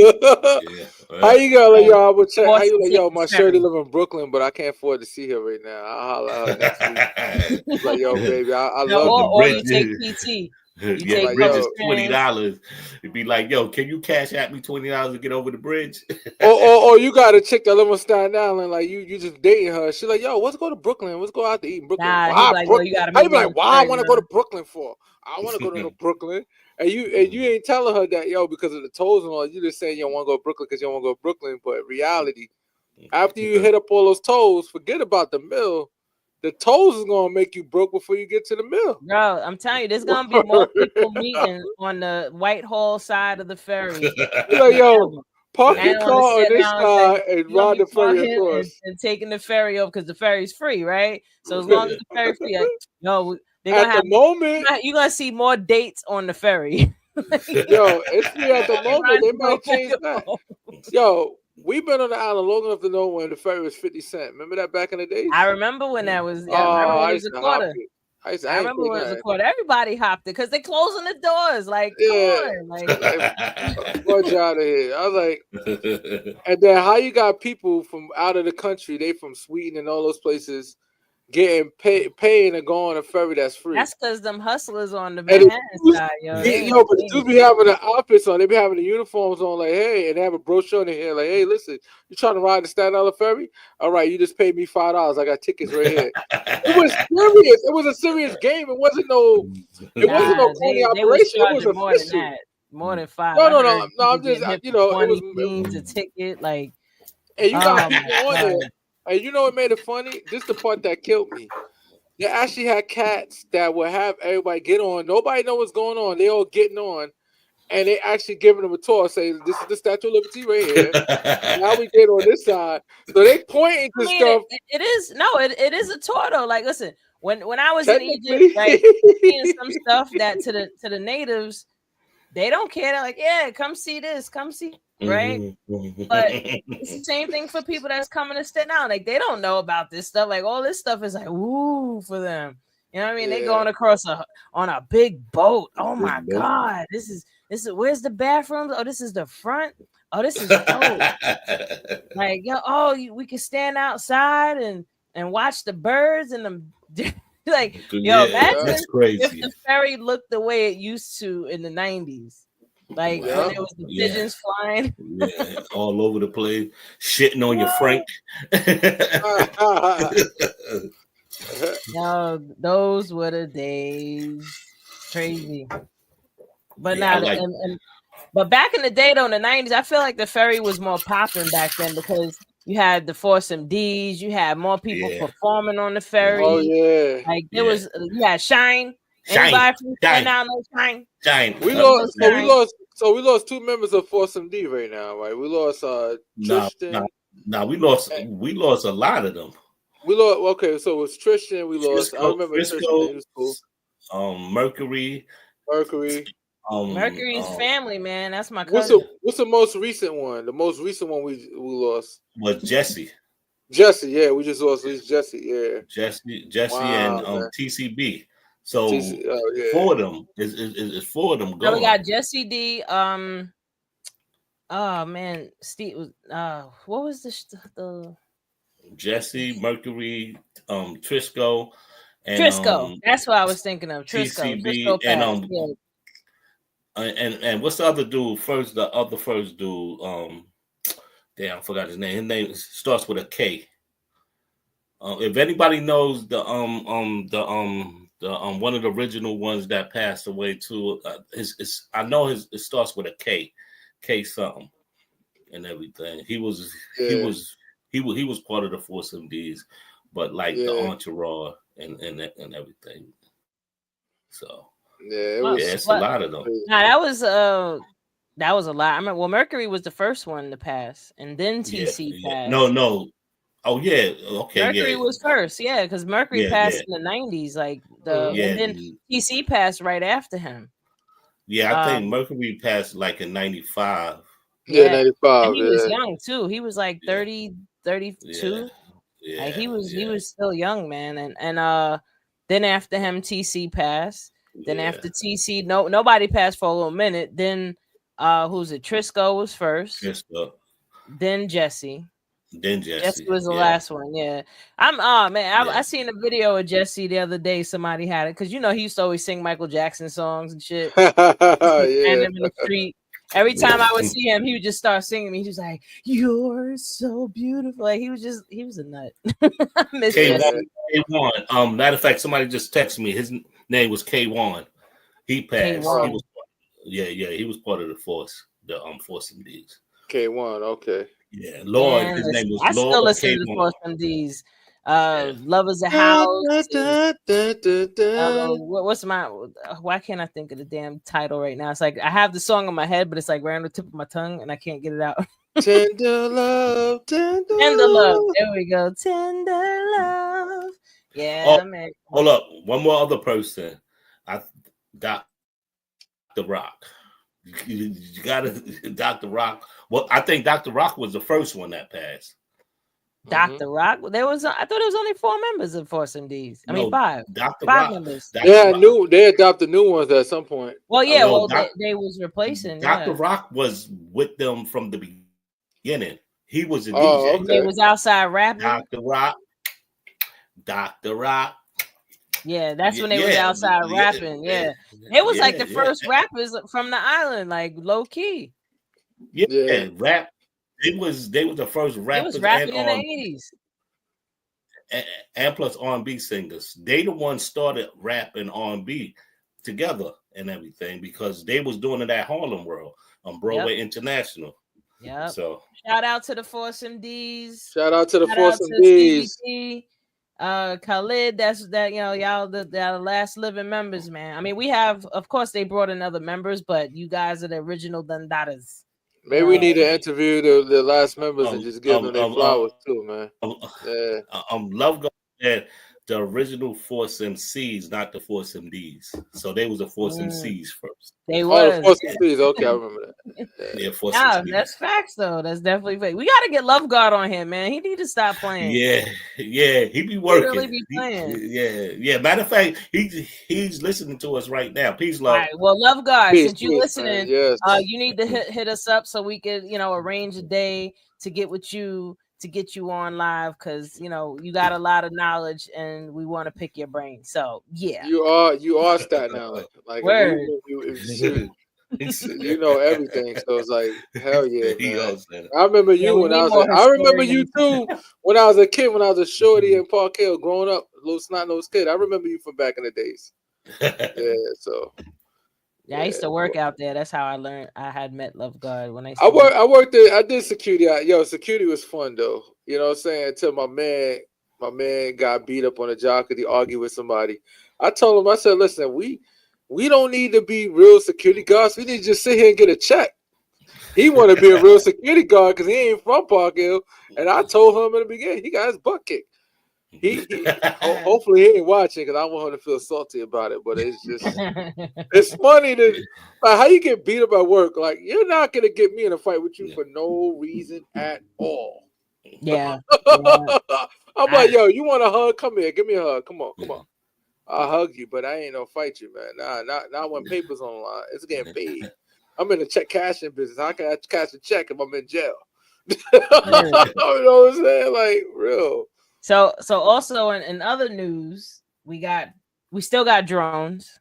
[SPEAKER 3] How you gonna let y'all? I would check. How you like, my shorty live in Brooklyn, but I can't afford to see her right now. I'll holler at her next week. Like, baby, I love
[SPEAKER 1] or you take PT.
[SPEAKER 2] The bridge is $20. It'd be like, can you cash at me $20 to get over the bridge?
[SPEAKER 3] or you got a chick that live on Staten Island, like you just dating her. She's like, let's go to Brooklyn. Let's go out to eat in Brooklyn.
[SPEAKER 1] Why? Like,
[SPEAKER 3] Brooklyn? I'd be like, why I want to go to Brooklyn for? I want to go to Brooklyn. And you ain't telling her that, because of the tolls and all. You just saying you don't want to go to Brooklyn because you don't want to go to Brooklyn. But in reality, after you hit up all those tolls, forget about the mill. The tolls is gonna make you broke before you get to the mill.
[SPEAKER 1] Bro, I'm telling you, there's gonna be more people meeting on the Whitehall side of the ferry.
[SPEAKER 3] Park your car on this side and ride the ferry across.
[SPEAKER 1] And taking the ferry over because the ferry's free, right? So as long as the ferry's free, they're gonna
[SPEAKER 3] moment
[SPEAKER 1] you're gonna see more dates on the ferry.
[SPEAKER 3] It's free at the moment. They might change that. We've been on the island long enough to know when the ferry was 50 cents. Remember that back in the day?
[SPEAKER 1] I remember when that was. I remember it was a quarter. I remember when it was a quarter. Everybody hopped it because they closing the doors. Like, come on, like,
[SPEAKER 3] bunch out of here. I was like, and then how you got people from out of the country? They from Sweden and all those places getting paying to go on a ferry that's free.
[SPEAKER 1] That's because them hustlers on the Manhattan side,
[SPEAKER 3] but you be having the outfits on. They be having the uniforms on, like, hey, and they have a brochure in here, like, hey, listen, you trying to ride the Staten Island ferry? All right, you just paid me $5. I got tickets right here. It was serious. It was a serious game. It wasn't no corny operation. It was official.
[SPEAKER 1] More than $5.
[SPEAKER 3] No. I'm just, it
[SPEAKER 1] was a ticket, like,
[SPEAKER 3] and you got people on there. And you know what made it funny? This is the part that killed me. They actually had cats that would have everybody get on. Nobody know what's going on. They all getting on. And they actually giving them a tour. Say, this is the Statue of Liberty right here. Now we get on this side. So they pointing to stuff.
[SPEAKER 1] It is a tour though. Like, listen, when I was in Egypt, like, seeing some stuff that to the natives, they don't care. They're like, come see this, come see. Right, but it's the same thing for people that's coming to Staten Island. Like, they don't know about this stuff. Like, all this stuff is like, ooh, for them. You know what I mean? They
[SPEAKER 3] Yeah.
[SPEAKER 1] going across on a big boat. Oh my
[SPEAKER 2] Big boat.
[SPEAKER 1] God. This is where's the bathrooms? Oh, this is the front. Oh, this is dope. Like, we can stand outside and watch the birds and them. Like, imagine
[SPEAKER 2] that's
[SPEAKER 1] if
[SPEAKER 2] crazy.
[SPEAKER 1] the ferry looked the way it used to in the 90s. Like when there was the pigeons flying.
[SPEAKER 2] Yeah, all over the place, shitting on your Frank.
[SPEAKER 1] No, those were the days. Crazy. But
[SPEAKER 2] Yeah,
[SPEAKER 1] now, but back in the day, though, in the 90s, I feel like the ferry was more popping back then because you had the Force MDs, you had more people performing on the ferry.
[SPEAKER 3] Oh yeah,
[SPEAKER 1] like there was, you had Shine. Anybody from now know Shine?
[SPEAKER 2] Shine.
[SPEAKER 3] We lost 2 members of Force MD right now, right? We lost Tristan.
[SPEAKER 2] No, we lost a lot of them.
[SPEAKER 3] We lost. Okay, so it was Tristan. We lost.
[SPEAKER 2] Trisco,
[SPEAKER 3] I remember Tristan. He was cool.
[SPEAKER 2] Mercury.
[SPEAKER 1] Mercury's family, man. That's my cousin.
[SPEAKER 3] What's the most recent one? The most recent one we lost
[SPEAKER 2] was Jesse.
[SPEAKER 3] Jesse, yeah, we just lost Jesse, yeah.
[SPEAKER 2] Jesse, and TCB. So 4 of them is 4 of them gone.
[SPEAKER 1] So we got Jesse D. Oh man, Steve. What was the
[SPEAKER 2] Jesse, Mercury, Trisco, and
[SPEAKER 1] Trisco. That's what I was thinking of. Trisco,
[SPEAKER 2] TCB, and what's the other dude? The other first dude. Damn, I forgot his name. His name starts with a K. If anybody knows the one of the original ones that passed away too, I know it starts with a K something, and everything. He was part of the Force MDs, but like the entourage and everything. So it's a lot of them.
[SPEAKER 1] Nah, that was a lot. I remember. Well, Mercury was the first one to pass, and then TC passed.
[SPEAKER 2] No. Oh yeah, okay.
[SPEAKER 1] Mercury was first, because Mercury passed in the 90s, and then TC passed right after him.
[SPEAKER 2] Yeah, I think Mercury passed like in 95.
[SPEAKER 3] Yeah, 95.
[SPEAKER 1] And he was young too. He was like 30, 32.
[SPEAKER 2] Yeah.
[SPEAKER 1] Like he was still young, man. And then after him, TC passed. Then after TC, nobody passed for a little minute. Then who's it? Trisco was first. Then Jesse. Jesse was the last one. Yeah, I seen a video of Jesse the other day. Somebody had it because he used to always sing Michael Jackson songs and shit. And him in the street. Every time I would see him, he would just start singing me. He was like, "You're so beautiful." Like he was a nut. I miss
[SPEAKER 2] K1. Matter of fact, somebody just texted me. His name was K1. He passed.
[SPEAKER 1] K1.
[SPEAKER 2] He was part of the Force, the Force MDs.
[SPEAKER 3] K1, okay.
[SPEAKER 2] Yeah, Lord, his name was Lord.
[SPEAKER 1] I still listen to Force MDs. Love is a House. Why can't I think of the damn title right now? It's like I have the song in my head, but it's like right on the tip of my tongue and I can't get it out.
[SPEAKER 3] Tender love.
[SPEAKER 1] There we go. Tender love. Yeah, man.
[SPEAKER 2] Hold up. One more other person. Dr. Rock. You gotta Dr. Rock. Well, I think Dr. Rock was the first one that passed.
[SPEAKER 1] Dr. Rock. I thought it was only 4 members of Force MDs. I mean 5.
[SPEAKER 2] Dr.
[SPEAKER 1] 5
[SPEAKER 2] Rock.
[SPEAKER 1] members.
[SPEAKER 3] They adopted new ones at some point.
[SPEAKER 1] Well, they was replacing.
[SPEAKER 2] Dr. Rock was with them from the beginning. He was a DJ.
[SPEAKER 1] Okay. He was outside rapping.
[SPEAKER 2] Dr. Rock.
[SPEAKER 1] Yeah, that's when they was outside rapping. Yeah. It was like the first rappers from the island, like low key.
[SPEAKER 2] Rap. They was the first rappers.
[SPEAKER 1] It was rapping in the 80s.
[SPEAKER 2] And plus R&B singers. They the ones started rapping R&B together and everything because they was doing it at Harlem World on Broadway International.
[SPEAKER 1] Yeah.
[SPEAKER 2] So
[SPEAKER 1] shout out to the Force MDs.
[SPEAKER 3] Shout out to the Force MDs.
[SPEAKER 1] Khalid, y'all the last living members, man. I mean, we have, of course, they brought in other members, but you guys are the original Dundadas.
[SPEAKER 3] Maybe we need to interview the last members and just give them their flowers too, man.
[SPEAKER 2] Love God, the original Force MCs, not the Force MDs. So they was the Force MCs first.
[SPEAKER 1] They was
[SPEAKER 3] the Force MCs. Okay, I remember that.
[SPEAKER 2] Yeah, for
[SPEAKER 1] Nah, that's facts though. That's definitely facts. We got to get Love God on him, man. He need to stop playing.
[SPEAKER 2] Yeah, he be
[SPEAKER 1] He
[SPEAKER 2] working.
[SPEAKER 1] really be playing.
[SPEAKER 2] Yeah. Matter of fact, he's listening to us right now. Peace,
[SPEAKER 1] All
[SPEAKER 2] love.
[SPEAKER 1] right. Well, Love God,
[SPEAKER 3] Peace,
[SPEAKER 1] since you
[SPEAKER 3] peace,
[SPEAKER 1] listening,
[SPEAKER 3] man. Yes.
[SPEAKER 1] you need to hit us up so we could, arrange a day to get with you to get you on live because you got a lot of knowledge and we want to pick your brain. So yeah,
[SPEAKER 3] You are Staten Island. Like
[SPEAKER 1] word.
[SPEAKER 3] you know everything. So it's like hell yeah, man. I remember you
[SPEAKER 1] we
[SPEAKER 3] when
[SPEAKER 1] need
[SPEAKER 3] I was.
[SPEAKER 1] more
[SPEAKER 3] I remember you
[SPEAKER 1] historians.
[SPEAKER 3] too when I was a kid. When I was a shorty in Park Hill, growing up, a little snot-nosed kid. I remember you from back in the days. Yeah. So.
[SPEAKER 1] Yeah, I used to work out there. That's how I learned. I had met Love God when I used
[SPEAKER 3] I
[SPEAKER 1] to work.
[SPEAKER 3] worked there. I did security. Yo, security was fun though. You know what I'm saying? Until my man got beat up on a job because he argued with somebody. I told him, I said, listen, we don't need to be real security guards. We need to just sit here and get a check. He want to be a real security guard because he ain't from Park Hill. And I told him in the beginning, he got his butt kicked. Hopefully he ain't watching because I want him to feel salty about it. But it's just it's funny that how you get beat up at work. Like you're not gonna get me in a fight with you for no reason at all.
[SPEAKER 1] Yeah.
[SPEAKER 3] I'm like, yo, you want a hug? Come here, give me a hug. Come on. I'll hug you, but I ain't gonna fight you, man. Not when papers online. It's getting paid. I'm in the check cashing business. How can I cash a check if I'm in jail? You know what I'm saying? Like real.
[SPEAKER 1] So also in other news, we still got drones.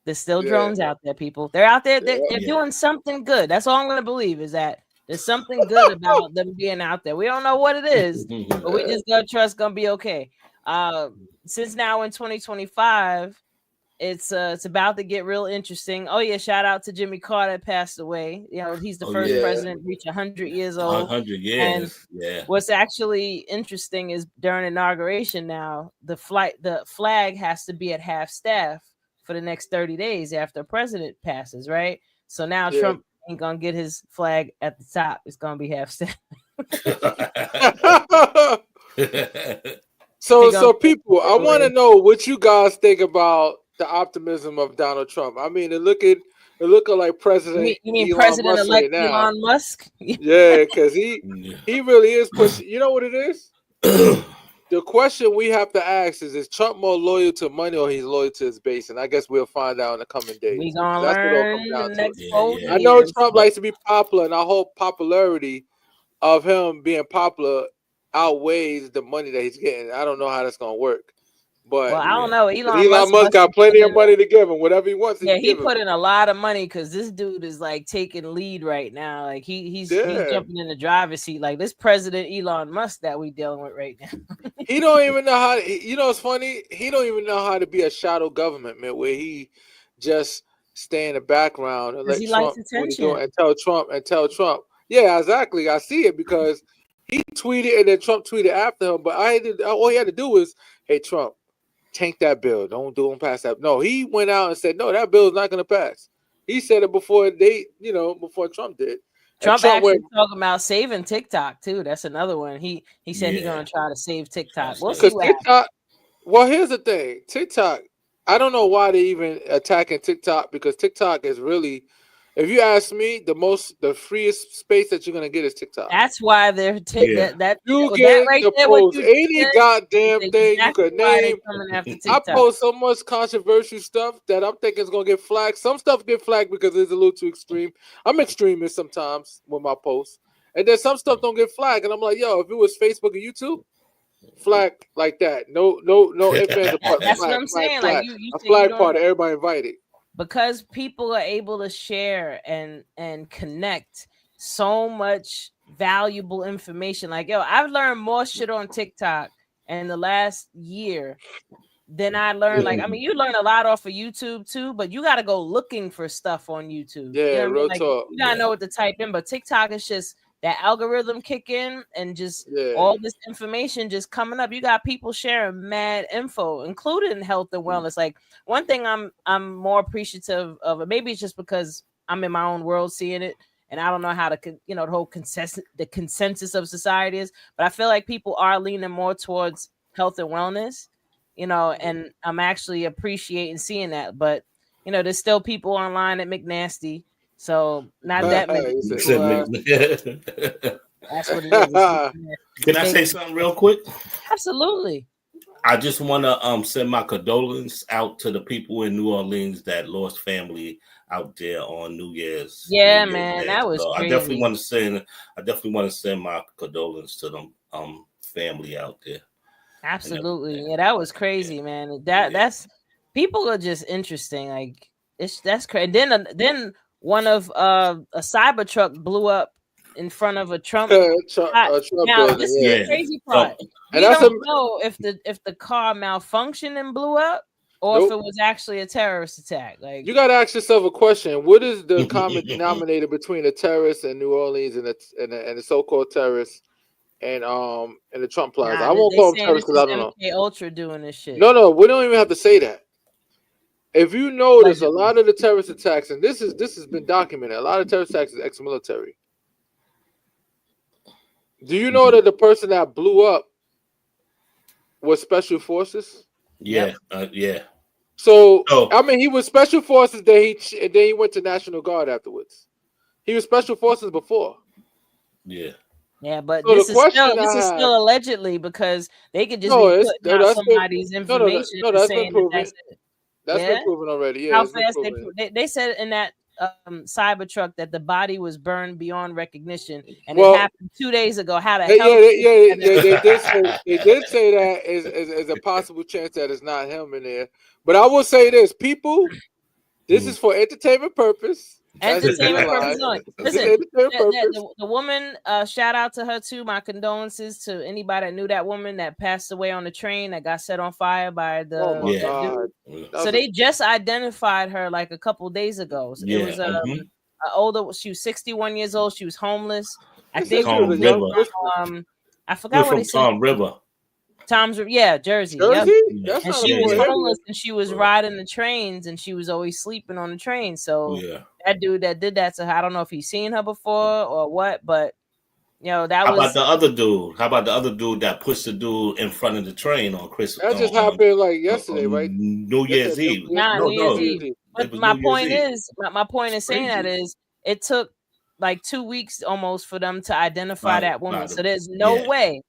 [SPEAKER 1] There's still drones out there, people. They're out there. They're doing something good. That's all I'm gonna believe is that there's something good about them being out there. We don't know what it is, but we just gonna trust gonna be okay. Since now in 2025, it's about to get real interesting. Oh yeah, shout out to Jimmy Carter, passed away. He's the first president to reach 100 years old.
[SPEAKER 2] 100 years.
[SPEAKER 1] And what's actually interesting is during inauguration now, the flag has to be at half staff for the next 30 days after a president passes, right? So now Trump ain't gonna get his flag at the top. It's gonna be half staff.
[SPEAKER 3] So people, I want to know what you guys think about the optimism of Donald Trump. I mean, it looking like President.
[SPEAKER 1] You mean President-elect
[SPEAKER 3] right
[SPEAKER 1] Elon Musk?
[SPEAKER 3] Yeah, because he really is pushing. You know what it is? The question we have to ask is Trump more loyal to money or he's loyal to his base? And I guess we'll find out in the coming days.
[SPEAKER 1] We're gonna learn the next 4 years.
[SPEAKER 3] I know Trump likes to be popular, and I hope popularity of him being popular outweighs the money that he's getting. I don't know how that's gonna work. But
[SPEAKER 1] I don't know.
[SPEAKER 3] Elon Musk got plenty of money to give him. Whatever he wants,
[SPEAKER 1] he put in a lot of money because this dude is like taking lead right now. Like he's jumping in the driver's seat. Like this President Elon Musk that we dealing with right now.
[SPEAKER 3] He don't even know how. It's funny. He don't even know how to be a shadow government, man. Where he just stay in the background and let Trump and tell Trump. Yeah, exactly. I see it because he tweeted and then Trump tweeted after him. But all he had to do was, hey Trump, tank that bill. Don't pass that. No, he went out and said, no, that bill is not going to pass. He said it before before Trump did.
[SPEAKER 1] Trump actually talking about saving TikTok too. That's another one. He said he's going to try to save TikTok. We'll see what happens.
[SPEAKER 3] Well, here's the thing. TikTok, I don't know why they even attacking TikTok because TikTok is really, if you ask me, the freest space that you're gonna get is TikTok.
[SPEAKER 1] That's why they're that
[SPEAKER 3] you get right to post any goddamn thing you could name. I post so much controversial stuff that I'm thinking is gonna get flagged. Some stuff get flagged because it's a little too extreme. I'm extremist sometimes with my posts, and then some stuff don't get flagged. And I'm like, yo, if it was Facebook and YouTube, flag like that. No ifs, ands, or buts.
[SPEAKER 1] That's what I'm saying. Like
[SPEAKER 3] a flag party, everybody invited.
[SPEAKER 1] Because people are able to share and connect so much valuable information. Like, I've learned more shit on TikTok in the last year than I learned. Like, I mean, you learn a lot off of YouTube too, but you got to go looking for stuff on YouTube.
[SPEAKER 3] Yeah, real talk.
[SPEAKER 1] You got to know what to type in, but TikTok is just that algorithm kick in and just all this information just coming up. You got people sharing mad info, including health and wellness. Like one thing I'm more appreciative of, maybe it's just because I'm in my own world seeing it and I don't know how to, the whole consensus of society is, but I feel like people are leaning more towards health and wellness, and I'm actually appreciating seeing that. But, there's still people online that make nasty. So not that many.
[SPEAKER 3] He said,
[SPEAKER 1] People,
[SPEAKER 3] "Wow."
[SPEAKER 1] that's what it is.
[SPEAKER 2] Can I say something real quick?
[SPEAKER 1] Absolutely.
[SPEAKER 2] I just want to send my condolences out to the people in New Orleans that lost family out there on New Year's.
[SPEAKER 1] Yeah,
[SPEAKER 2] New Year's
[SPEAKER 1] man,
[SPEAKER 2] Day.
[SPEAKER 1] that was
[SPEAKER 2] So I
[SPEAKER 1] crazy.
[SPEAKER 2] definitely want to send my condolences to them family out there.
[SPEAKER 1] Absolutely. Yeah, that was crazy, man. That's people are just interesting. Like that's crazy. Then one of a Cybertruck blew up in front of a Trump.
[SPEAKER 3] Trump
[SPEAKER 1] Now
[SPEAKER 3] building,
[SPEAKER 1] this is
[SPEAKER 3] yeah.
[SPEAKER 1] the crazy part.
[SPEAKER 3] And
[SPEAKER 1] We
[SPEAKER 3] that's
[SPEAKER 1] don't know if the car malfunctioned and blew up, or if it was actually a terrorist attack. Like,
[SPEAKER 3] you got to ask yourself a question: what is the common denominator between a terrorist in New Orleans and the so-called terrorists and the Trump Plaza? I won't call them terrorists because I don't know.
[SPEAKER 1] MK Ultra doing this shit.
[SPEAKER 3] No, we don't even have to say that. If you notice, a lot of the terrorist attacks, and this has been documented, a lot of terrorist attacks is ex-military. Do you know that the person that blew up was special forces?
[SPEAKER 2] Yeah, yeah.
[SPEAKER 3] So I mean, he was special forces. Then he went to National Guard afterwards. He was special forces before.
[SPEAKER 2] Yeah.
[SPEAKER 1] Yeah, but
[SPEAKER 3] so
[SPEAKER 1] this is still allegedly, because they could just be putting out somebody's information and saying that's it.
[SPEAKER 3] That's been proven already. Yeah,
[SPEAKER 1] how fast they said in that Cybertruck that the body was burned beyond recognition, and it happened 2 days ago. How the hell?
[SPEAKER 3] They did say that is a possible chance that it's not him in there. But I will say this, people, this is for entertainment purpose.
[SPEAKER 1] Entertainment purpose only. Listen, the woman, shout out to her too. My condolences to anybody that knew that woman that passed away on the train that got set on fire by the.
[SPEAKER 3] Oh my God!
[SPEAKER 1] So they just identified her like a couple days ago. So it was older. She was 61 years old. She was homeless. I think
[SPEAKER 2] Tom River.
[SPEAKER 1] I forgot what he said.
[SPEAKER 2] Tom River.
[SPEAKER 1] Jersey.
[SPEAKER 3] Jersey?
[SPEAKER 1] Yep. And she was homeless and she was riding the trains and she was always sleeping on the train. So that dude that did that to her, I don't know if he's seen her before or what, but that
[SPEAKER 2] How
[SPEAKER 1] was.
[SPEAKER 2] How about the other dude that pushed the dude in front of the train on Christmas?
[SPEAKER 3] That just happened like yesterday, right?
[SPEAKER 2] New Year's Eve.
[SPEAKER 1] New Year's Eve. But my point in saying that is it took like 2 weeks almost for them to identify that woman. So there's no way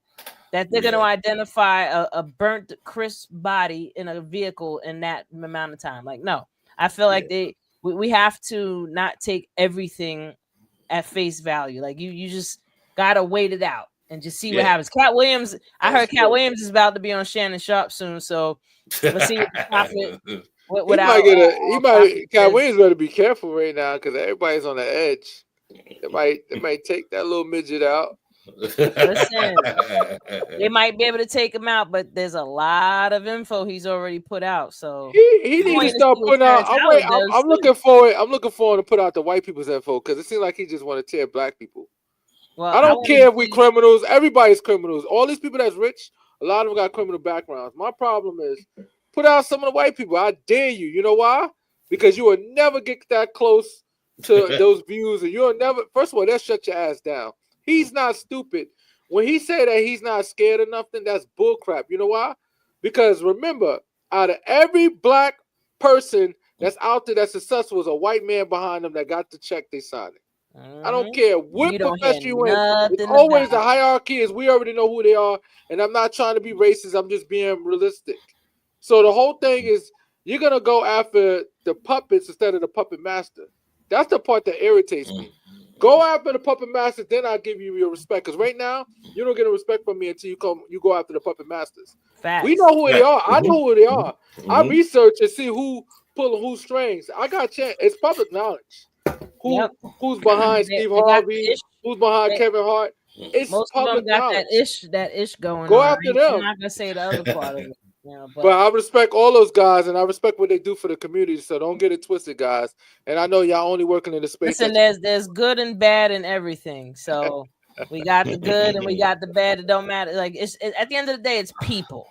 [SPEAKER 1] that they're going to identify a burnt, crisp body in a vehicle in that amount of time. Like, no, I feel like we have to not take everything at face value. Like, you just got to wait it out and just see what happens. Cat Williams, I heard Cat Williams is about to be on Shannon Sharp soon. So let's see what the profit.
[SPEAKER 3] Cat Williams better be careful right now because everybody's on the edge. They might take that little midget out.
[SPEAKER 1] Listen, they might be able to take him out, but there's a lot of info he's already put out. So
[SPEAKER 3] he needs to start putting out. I'm looking forward to put out the white people's info because it seems like he just want to tear black people. Well, I don't care if we criminals. Everybody's criminals. All these people that's rich, a lot of them got criminal backgrounds. My problem is put out some of the white people. I dare you. You know why? Because you will never get that close to those views, and you'll never. First of all, they'll shut your ass down. He's not stupid. When he say that he's not scared of nothing, that's bullcrap. You know why? Because remember, out of every black person that's out there that's successful, is a white man behind them that got the check they signed it. I don't care what profession you in. It's always a hierarchy. As we already know who they are, and I'm not trying to be racist. I'm just being realistic. So the whole thing is you're gonna go after the puppets instead of the puppet master. That's the part that irritates me. Go after the puppet masters, then I'll give you your respect. Because right now, you don't get a respect from me until you go after the puppet masters.
[SPEAKER 1] Facts.
[SPEAKER 3] We know who they are. I know who they are. I research and see who pulling whose strings. I got chance. It's public knowledge. Who's behind Steve Harvey? Who's behind Kevin Hart? It's
[SPEAKER 1] most
[SPEAKER 3] public
[SPEAKER 1] of them got
[SPEAKER 3] knowledge.
[SPEAKER 1] that ish going.
[SPEAKER 3] Go
[SPEAKER 1] on.
[SPEAKER 3] after them.
[SPEAKER 1] I'm not gonna say the other part of it.
[SPEAKER 3] But I respect all those guys, and I respect what they do for the community. So don't get it twisted, guys. And I know y'all only working in the space.
[SPEAKER 1] Listen, there's good and bad in everything. So we got the good and we got the bad. It don't matter. Like at the end of the day, it's people,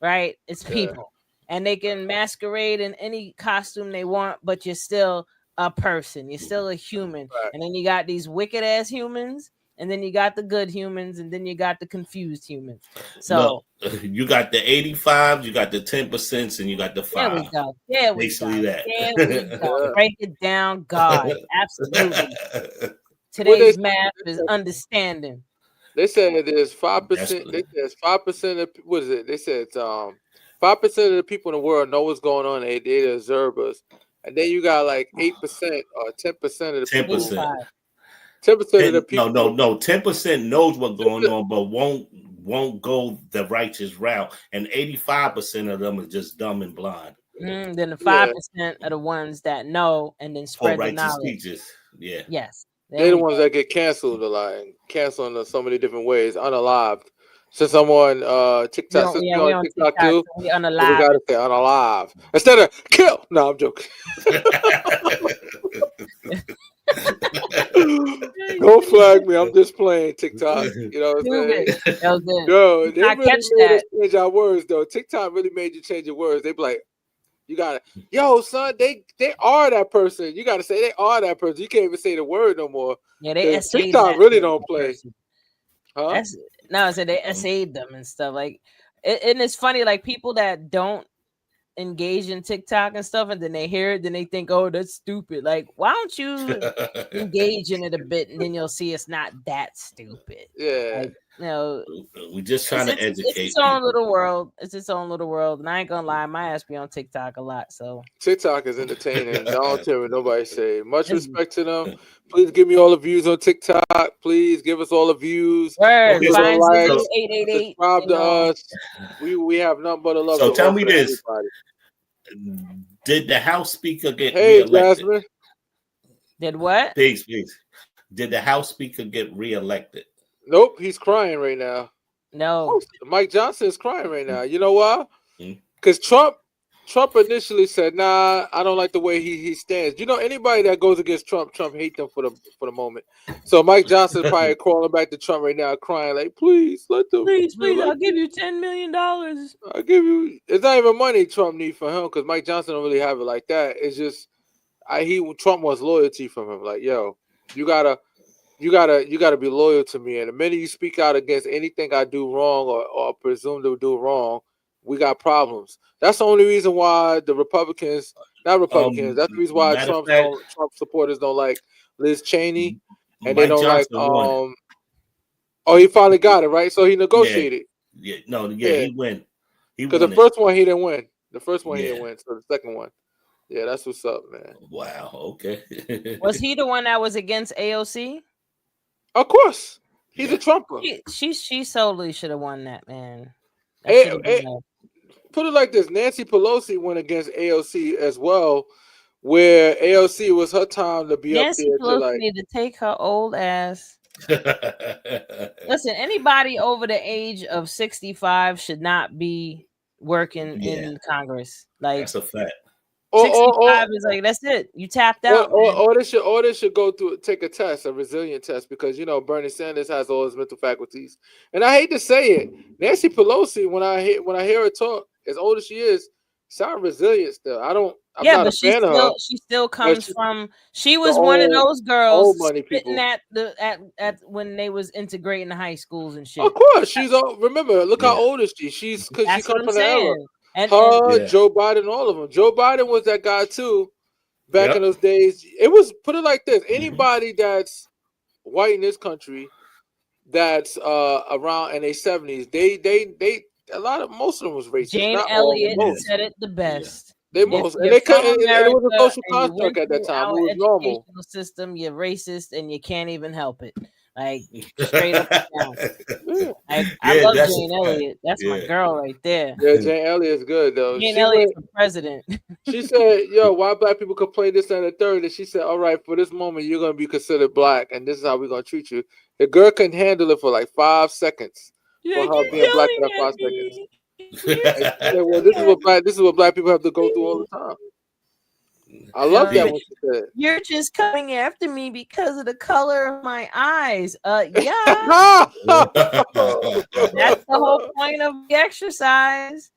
[SPEAKER 1] right? It's people, and they can masquerade in any costume they want, but you're still a person. You're still a human. Right. And then you got these wicked ass humans and then you got the good humans, and then you got the confused humans. So
[SPEAKER 2] look, you got the 85, you got the 10%, and you got the 5.
[SPEAKER 1] there we go. There we
[SPEAKER 2] Basically
[SPEAKER 1] go.
[SPEAKER 2] that.
[SPEAKER 1] There we go. Break it down, God. Absolutely.
[SPEAKER 3] Well,
[SPEAKER 1] Today's math is understanding.
[SPEAKER 3] They said there's 5%. They said it's 5% of what is it? They said 5% of the people in the world know what's going on. They the observers, and then you got like 8% or 10% of the people.
[SPEAKER 2] 10%.
[SPEAKER 3] 10% of the people.
[SPEAKER 2] No. 10% knows what's going on, but won't go the righteous route, and 85% of them are just dumb and blind.
[SPEAKER 1] Then the 5% are the ones that know and then spread the knowledge.
[SPEAKER 2] Speeches. Yeah.
[SPEAKER 1] Yes.
[SPEAKER 3] They're the ones that get canceled canceled in so many different ways, unalived. Since I'm on TikTok,
[SPEAKER 1] we on TikTok too, we unalive.
[SPEAKER 3] We gotta say unalive instead of kill. No, I'm joking. Don't flag me. I'm just playing TikTok. You know what I'm saying?
[SPEAKER 1] That was good.
[SPEAKER 3] Yo, they really made us change our words though. TikTok really made you change your words. They be like, you gotta, yo, son, they are that person. You gotta say they are that person. You can't even say the word no more.
[SPEAKER 1] Yeah, they
[SPEAKER 3] TikTok really don't play. Huh?
[SPEAKER 1] No, I said they essayed them and stuff. Like, and it's funny, like people that don't engage in TikTok and stuff, and then they hear it, then they think, oh, that's stupid. Like, why don't you engage in it a bit, and then you'll see it's not that stupid.
[SPEAKER 3] Yeah.
[SPEAKER 1] Like, you know,
[SPEAKER 2] we're just trying to educate.
[SPEAKER 1] It's its own little world. It's its own little world. And I ain't gonna lie, my ass be on TikTok a lot. So
[SPEAKER 3] TikTok is entertaining. Don't tell me nobody say. Much respect to them. Please give me all the views on TikTok. Please give us all the views.
[SPEAKER 1] Word.
[SPEAKER 3] Give us a like.
[SPEAKER 1] 888.
[SPEAKER 3] Subscribe to us. We have nothing but a love.
[SPEAKER 2] So tell me this:
[SPEAKER 3] everybody.
[SPEAKER 2] Did the House Speaker get reelected?
[SPEAKER 3] Jasmine.
[SPEAKER 1] Did what?
[SPEAKER 2] Peace. Did the House Speaker get reelected?
[SPEAKER 3] Nope, he's crying right now.
[SPEAKER 1] No,
[SPEAKER 3] Mike Johnson is crying right now. You know why? Because Trump initially said, "Nah, I don't like the way he stands." You know, anybody that goes against Trump hate them for the moment. So Mike Johnson is probably crawling back to Trump right now, crying like, "Please let them,
[SPEAKER 1] please, I'll give you $10 million.
[SPEAKER 3] I'll give you." It's not even money Trump need for him because Mike Johnson don't really have it like that. It's just Trump wants loyalty from him. Like, yo, you gotta be loyal to me. And the minute you speak out against anything I do wrong or presume to do wrong, we got problems. That's the only reason why the Republicans, not Republicans, that's the reason why Trump supporters don't like Liz Cheney, and they don't like he finally got it, right? So he negotiated.
[SPEAKER 2] He went.
[SPEAKER 3] Because the first one he didn't win. The first one he didn't win. So the second one. Yeah, that's what's up, man.
[SPEAKER 2] Wow. Okay.
[SPEAKER 1] Was he the one that was against AOC?
[SPEAKER 3] Of course, he's a Trumper.
[SPEAKER 1] She solely should have won that, man.
[SPEAKER 3] Put it like this: Nancy Pelosi went against AOC as well, where AOC was her time to be
[SPEAKER 1] Nancy
[SPEAKER 3] up there.
[SPEAKER 1] Pelosi need to take her old ass. Listen, anybody over the age of 65 should not be working in Congress. Like,
[SPEAKER 2] that's a fact.
[SPEAKER 1] 65 is like, that's it. You tapped out.
[SPEAKER 3] Or they should go through, take a test, a resilient test, because you know Bernie Sanders has all his mental faculties. And I hate to say it, Nancy Pelosi, when I hear her talk, as old as she is, sound resilient still. I'm not a fan of her.
[SPEAKER 1] She still comes from. She was one of those girls spitting at when they was integrating the high schools and shit.
[SPEAKER 3] Of course, she's remember. Look how old is she? She comes from the era. Joe Biden, all of them. Joe Biden was that guy too, back in those days. It was, put it like this: anybody that's white in this country, that's around in their 70s, they most of them was racist.
[SPEAKER 1] Jane Elliott said it the best.
[SPEAKER 3] They most, and they couldn't. It was a social construct at that time. It was normal.
[SPEAKER 1] System, you're racist and you can't even help it. Like, straight up and down. I love Jane Elliott. That's my girl right there.
[SPEAKER 3] Yeah, Jane Elliott's good though.
[SPEAKER 1] Jane Elliott's for president.
[SPEAKER 3] She said, "Yo, why black people complain this and the third?" And she said, "All right, for this moment, you're gonna be considered black, and this is how we're gonna treat you." The girl couldn't handle it for like 5 seconds. For her being black for that 5 seconds. Said, well, this is what black people have to go through all the time. I love that what she said.
[SPEAKER 1] You're just coming after me because of the color of my eyes. Yeah. That's the whole point of the exercise.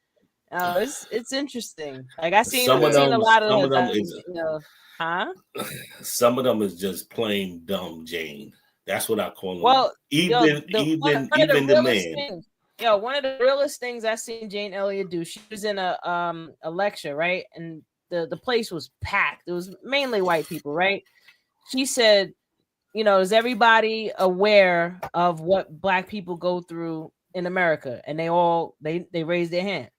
[SPEAKER 1] It's interesting. Like I've seen a lot of them.
[SPEAKER 2] Some of them is just plain dumb, Jane. That's what I call them.
[SPEAKER 1] Well,
[SPEAKER 2] Even the man.
[SPEAKER 1] One of the realest things I seen Jane Elliott do. She was in a lecture, right, and the place was packed. It was mainly white people, right? She said, is everybody aware of what black people go through in America? And they raised their hand.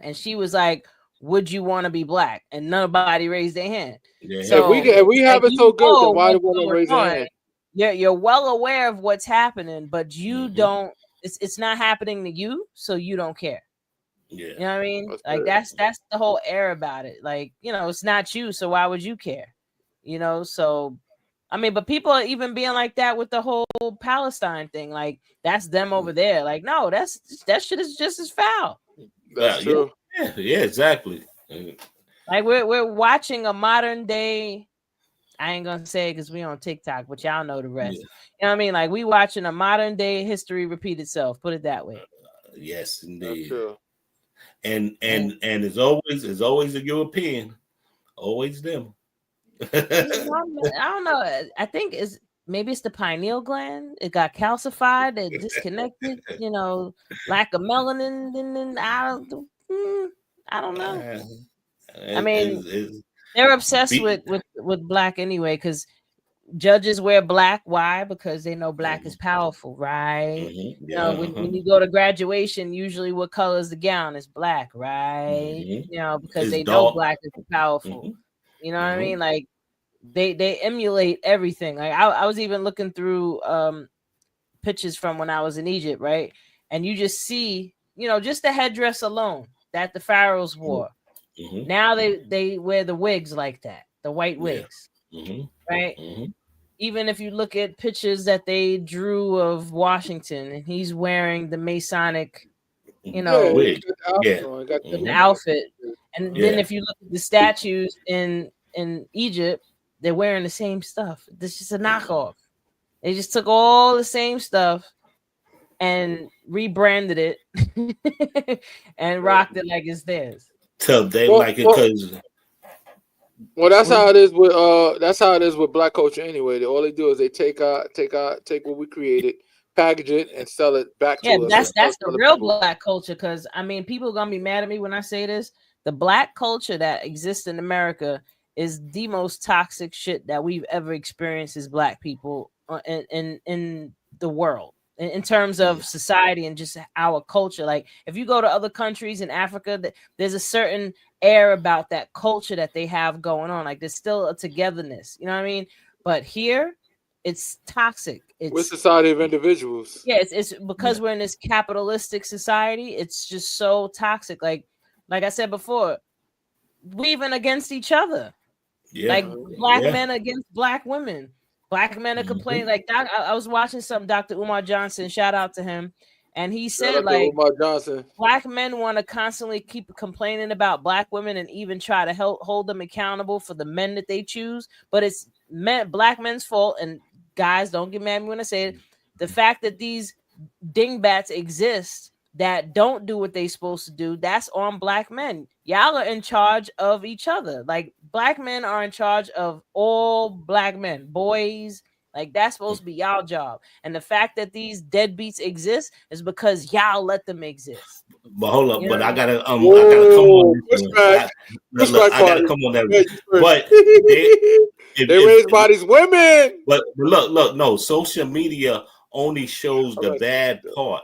[SPEAKER 1] And she was like, would you want to be black? And nobody raised their hand.
[SPEAKER 2] Yeah.
[SPEAKER 3] So if we have it so good, then why do we want to raise their hand?
[SPEAKER 1] You're well aware of what's happening, but you don't. It's not happening to you, so you don't care.
[SPEAKER 2] Yeah,
[SPEAKER 1] you know what I mean. That's the whole air about it. Like, it's not you, so why would you care? So. I mean, but people are even being like that with the whole Palestine thing. Like, that's them over there. Like, no, that shit is just as foul.
[SPEAKER 3] That's true.
[SPEAKER 2] Yeah, exactly.
[SPEAKER 1] Like, we're watching a modern day. I ain't gonna say it because we on TikTok, but y'all know the rest.
[SPEAKER 2] Yeah.
[SPEAKER 1] You know what I mean? Like, we watching a modern day history repeat itself. Put it that way.
[SPEAKER 2] Yes, indeed.
[SPEAKER 3] That's true.
[SPEAKER 2] And it's always a European, always them.
[SPEAKER 1] I don't know. I think maybe it's the pineal gland. It got calcified and disconnected. Lack of melanin. And I don't know. I mean, they're obsessed with black anyway, because judges wear black. Why? Because they know black is powerful, right? When you go to graduation, usually what color is the gown? It's black, right? Because they know black is powerful. You know what I mean? Like, they emulate everything. Like, I was even looking through pictures from when I was in Egypt, right? And you just see, just the headdress alone that the pharaohs wore. Now they wear the wigs like that, the white wigs, right? Even if you look at pictures that they drew of Washington, and he's wearing the Masonic,
[SPEAKER 2] wig.
[SPEAKER 1] The outfit. And then if you look at the statues in Egypt, they're wearing the same stuff. This is a knockoff. They just took all the same stuff and rebranded it and rocked it like it's theirs.
[SPEAKER 2] So they like it because.
[SPEAKER 3] Well, that's how it is with black culture anyway. All they do is they take what we created, package it, and sell it back to us.
[SPEAKER 1] That's the real black culture. Because I mean, people are gonna be mad at me when I say this. The black culture that exists in America is the most toxic shit that we've ever experienced as black people in the world. In terms of society and just our culture. Like, if you go to other countries in Africa, there's a certain air about that culture that they have going on. Like, there's still a togetherness, you know what I mean? But here, it's toxic. We're
[SPEAKER 3] a society of individuals.
[SPEAKER 1] Yeah, it's because we're in this capitalistic society. It's just so toxic. Like I said before, we even against each other. Like, black men against black women. Black men are complaining. Like, I was watching some Dr. Umar Johnson, shout out to him, and he said, like, black men want to constantly keep complaining about black women and even try to hold them accountable for the men that they choose, but it's black men's fault. And guys, don't get mad at me when I say it. The fact that these dingbats exist that don't do what they supposed to do, that's on black men. Y'all are in charge of each other. Like, black men are in charge of all black men, boys. Like, that's supposed to be y'all job. And the fact that these deadbeats exist is because y'all let them exist.
[SPEAKER 2] But hold up, I gotta come on this. I gotta come on that. But
[SPEAKER 3] they raise bodies women.
[SPEAKER 2] But look, no, social media only shows the bad part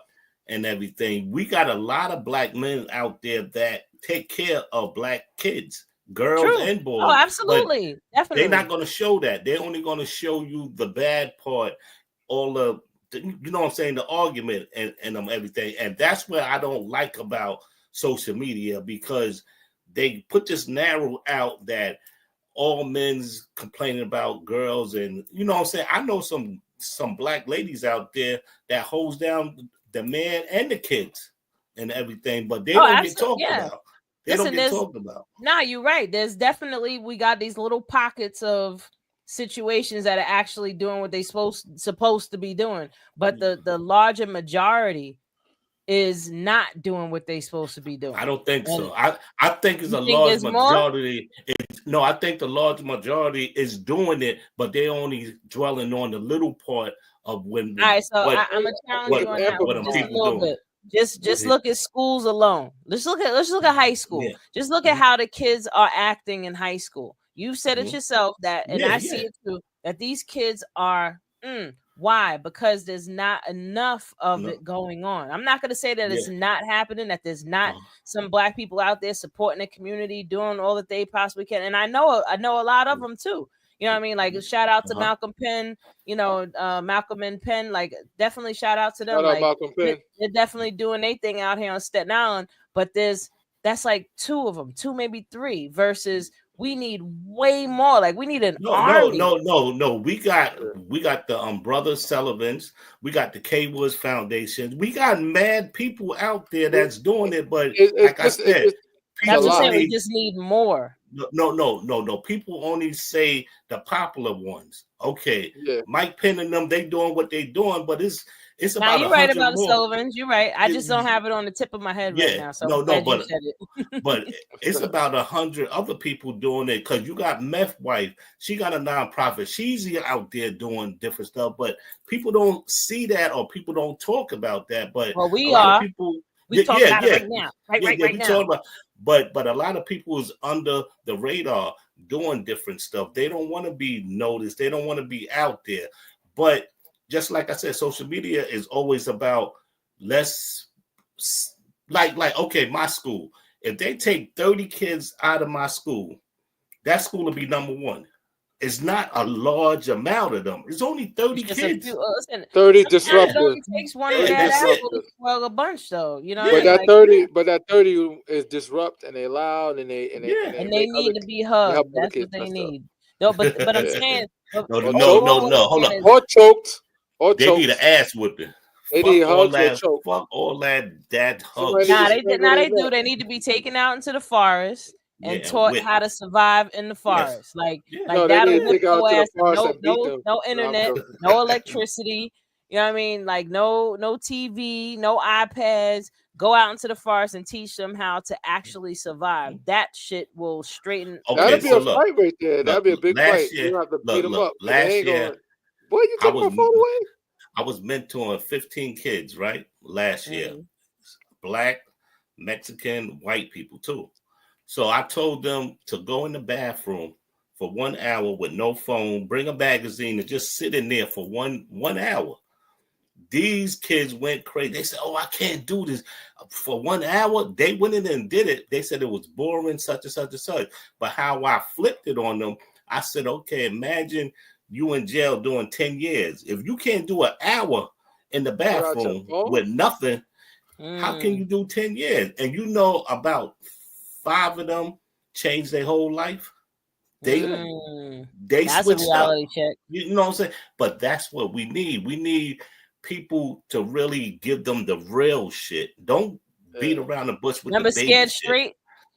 [SPEAKER 2] and everything. We got a lot of black men out there that take care of black kids, girls and boys.
[SPEAKER 1] Oh, absolutely. Definitely.
[SPEAKER 2] They're not going to show that. They're only going to show you the bad part, all the, you know what I'm saying, the argument and everything. And that's what I don't like about social media, because they put this narrow out that all men's complaining about girls. And you know what I'm saying? I know some black ladies out there that holds down the man and the kids and everything, but they don't get talked about. They don't get talked about.
[SPEAKER 1] No, you're right. There's definitely, we got these little pockets of situations that are actually doing what they supposed to be doing, but the larger majority is not doing what they're supposed to be doing.
[SPEAKER 2] I don't think
[SPEAKER 1] And
[SPEAKER 2] so. I think it's a large majority. No, I think the large majority is doing it, but they're only dwelling on the little part of when.
[SPEAKER 1] All right, so I'm gonna challenge you on that one just a little bit. Just look at schools alone. Let's look at high school. Yeah. Just look at how the kids are acting in high school. You said it yourself that, and I see it too, that these kids are. Why? Because there's not enough of it going on. I'm not going to say that it's not happening, that there's not some Black people out there supporting the community, doing all that they possibly can. And I know a lot of them too. You know what I mean? Like, shout out to Malcolm Penn, Malcolm and Penn, like, definitely shout out to them.
[SPEAKER 3] Shout
[SPEAKER 1] like,
[SPEAKER 3] out Malcolm Penn.
[SPEAKER 1] They're definitely doing their thing out here on Staten Island, but that's like 2 of them, 2, maybe 3 versus we need way more. Like, we need an army.
[SPEAKER 2] No. We got the Brother Sullivans. We got the K Woods Foundation. We got mad people out there that's doing it. But like I said,
[SPEAKER 1] that's what I'm saying. We just need more.
[SPEAKER 2] No. People only say the popular ones. Okay, Mike Penn and them, they doing what they doing, but it's about.
[SPEAKER 1] Now you're right about the Sullivans. You're right. I just don't have it on the tip of my head right now. So
[SPEAKER 2] but it's about 100 other people doing it because you got Meth Wife. She got a nonprofit. She's out there doing different stuff, but people don't see that or people don't talk about that. But
[SPEAKER 1] we are. We talk about it right now. Right now.
[SPEAKER 2] But a lot of people is under the radar doing different stuff. They don't want to be noticed. They don't want to be out there. But just like I said, social media is always about less. Like okay, my school. If they take 30 kids out of my school, that school will be number 1. It's not a large amount of them. It's only 30 kids.
[SPEAKER 3] 30 disruptors. It
[SPEAKER 1] only takes one of that to swell a bunch, though. You know,
[SPEAKER 3] but that 30 is disrupt and they loud and they
[SPEAKER 1] need to be hugged. That's what they need. No, but I'm saying
[SPEAKER 2] no. Hold on.
[SPEAKER 3] Or choked.
[SPEAKER 2] They need an ass whipping.
[SPEAKER 3] They need hugs or choke.
[SPEAKER 2] Fuck all that hugs.
[SPEAKER 1] They do. They need to be taken out into the forest and taught how to survive in the forest. Like that'll whip your ass. No internet, no electricity. You know what I mean? Like no TV, no iPads. Go out into the forest and teach them how to actually survive. That shit will straighten.
[SPEAKER 3] That'd be a fight right there. That'd be a big fight. You have to beat them up.
[SPEAKER 2] Last year,
[SPEAKER 3] boy, you took my phone away.
[SPEAKER 2] I was mentoring 15 kids, right? Last year. Black, Mexican, white people too. So I told them to go in the bathroom for 1 hour with no phone, bring a magazine and just sit in there for one hour. These kids went crazy. They said, "Oh, I can't do this." For 1 hour, they went in and did it. They said it was boring, such and such and such. But how I flipped it on them, I said, okay, imagine you in jail doing 10 years. If you can't do an hour in the bathroom with nothing, how can you do 10 years? And you know about 5 of them changed their whole life. They switched up. Check. You know what I'm saying? But that's what we need. We need people to really give them the real shit. Don't beat around the bush with the baby
[SPEAKER 1] Scared
[SPEAKER 2] shit.
[SPEAKER 1] Straight?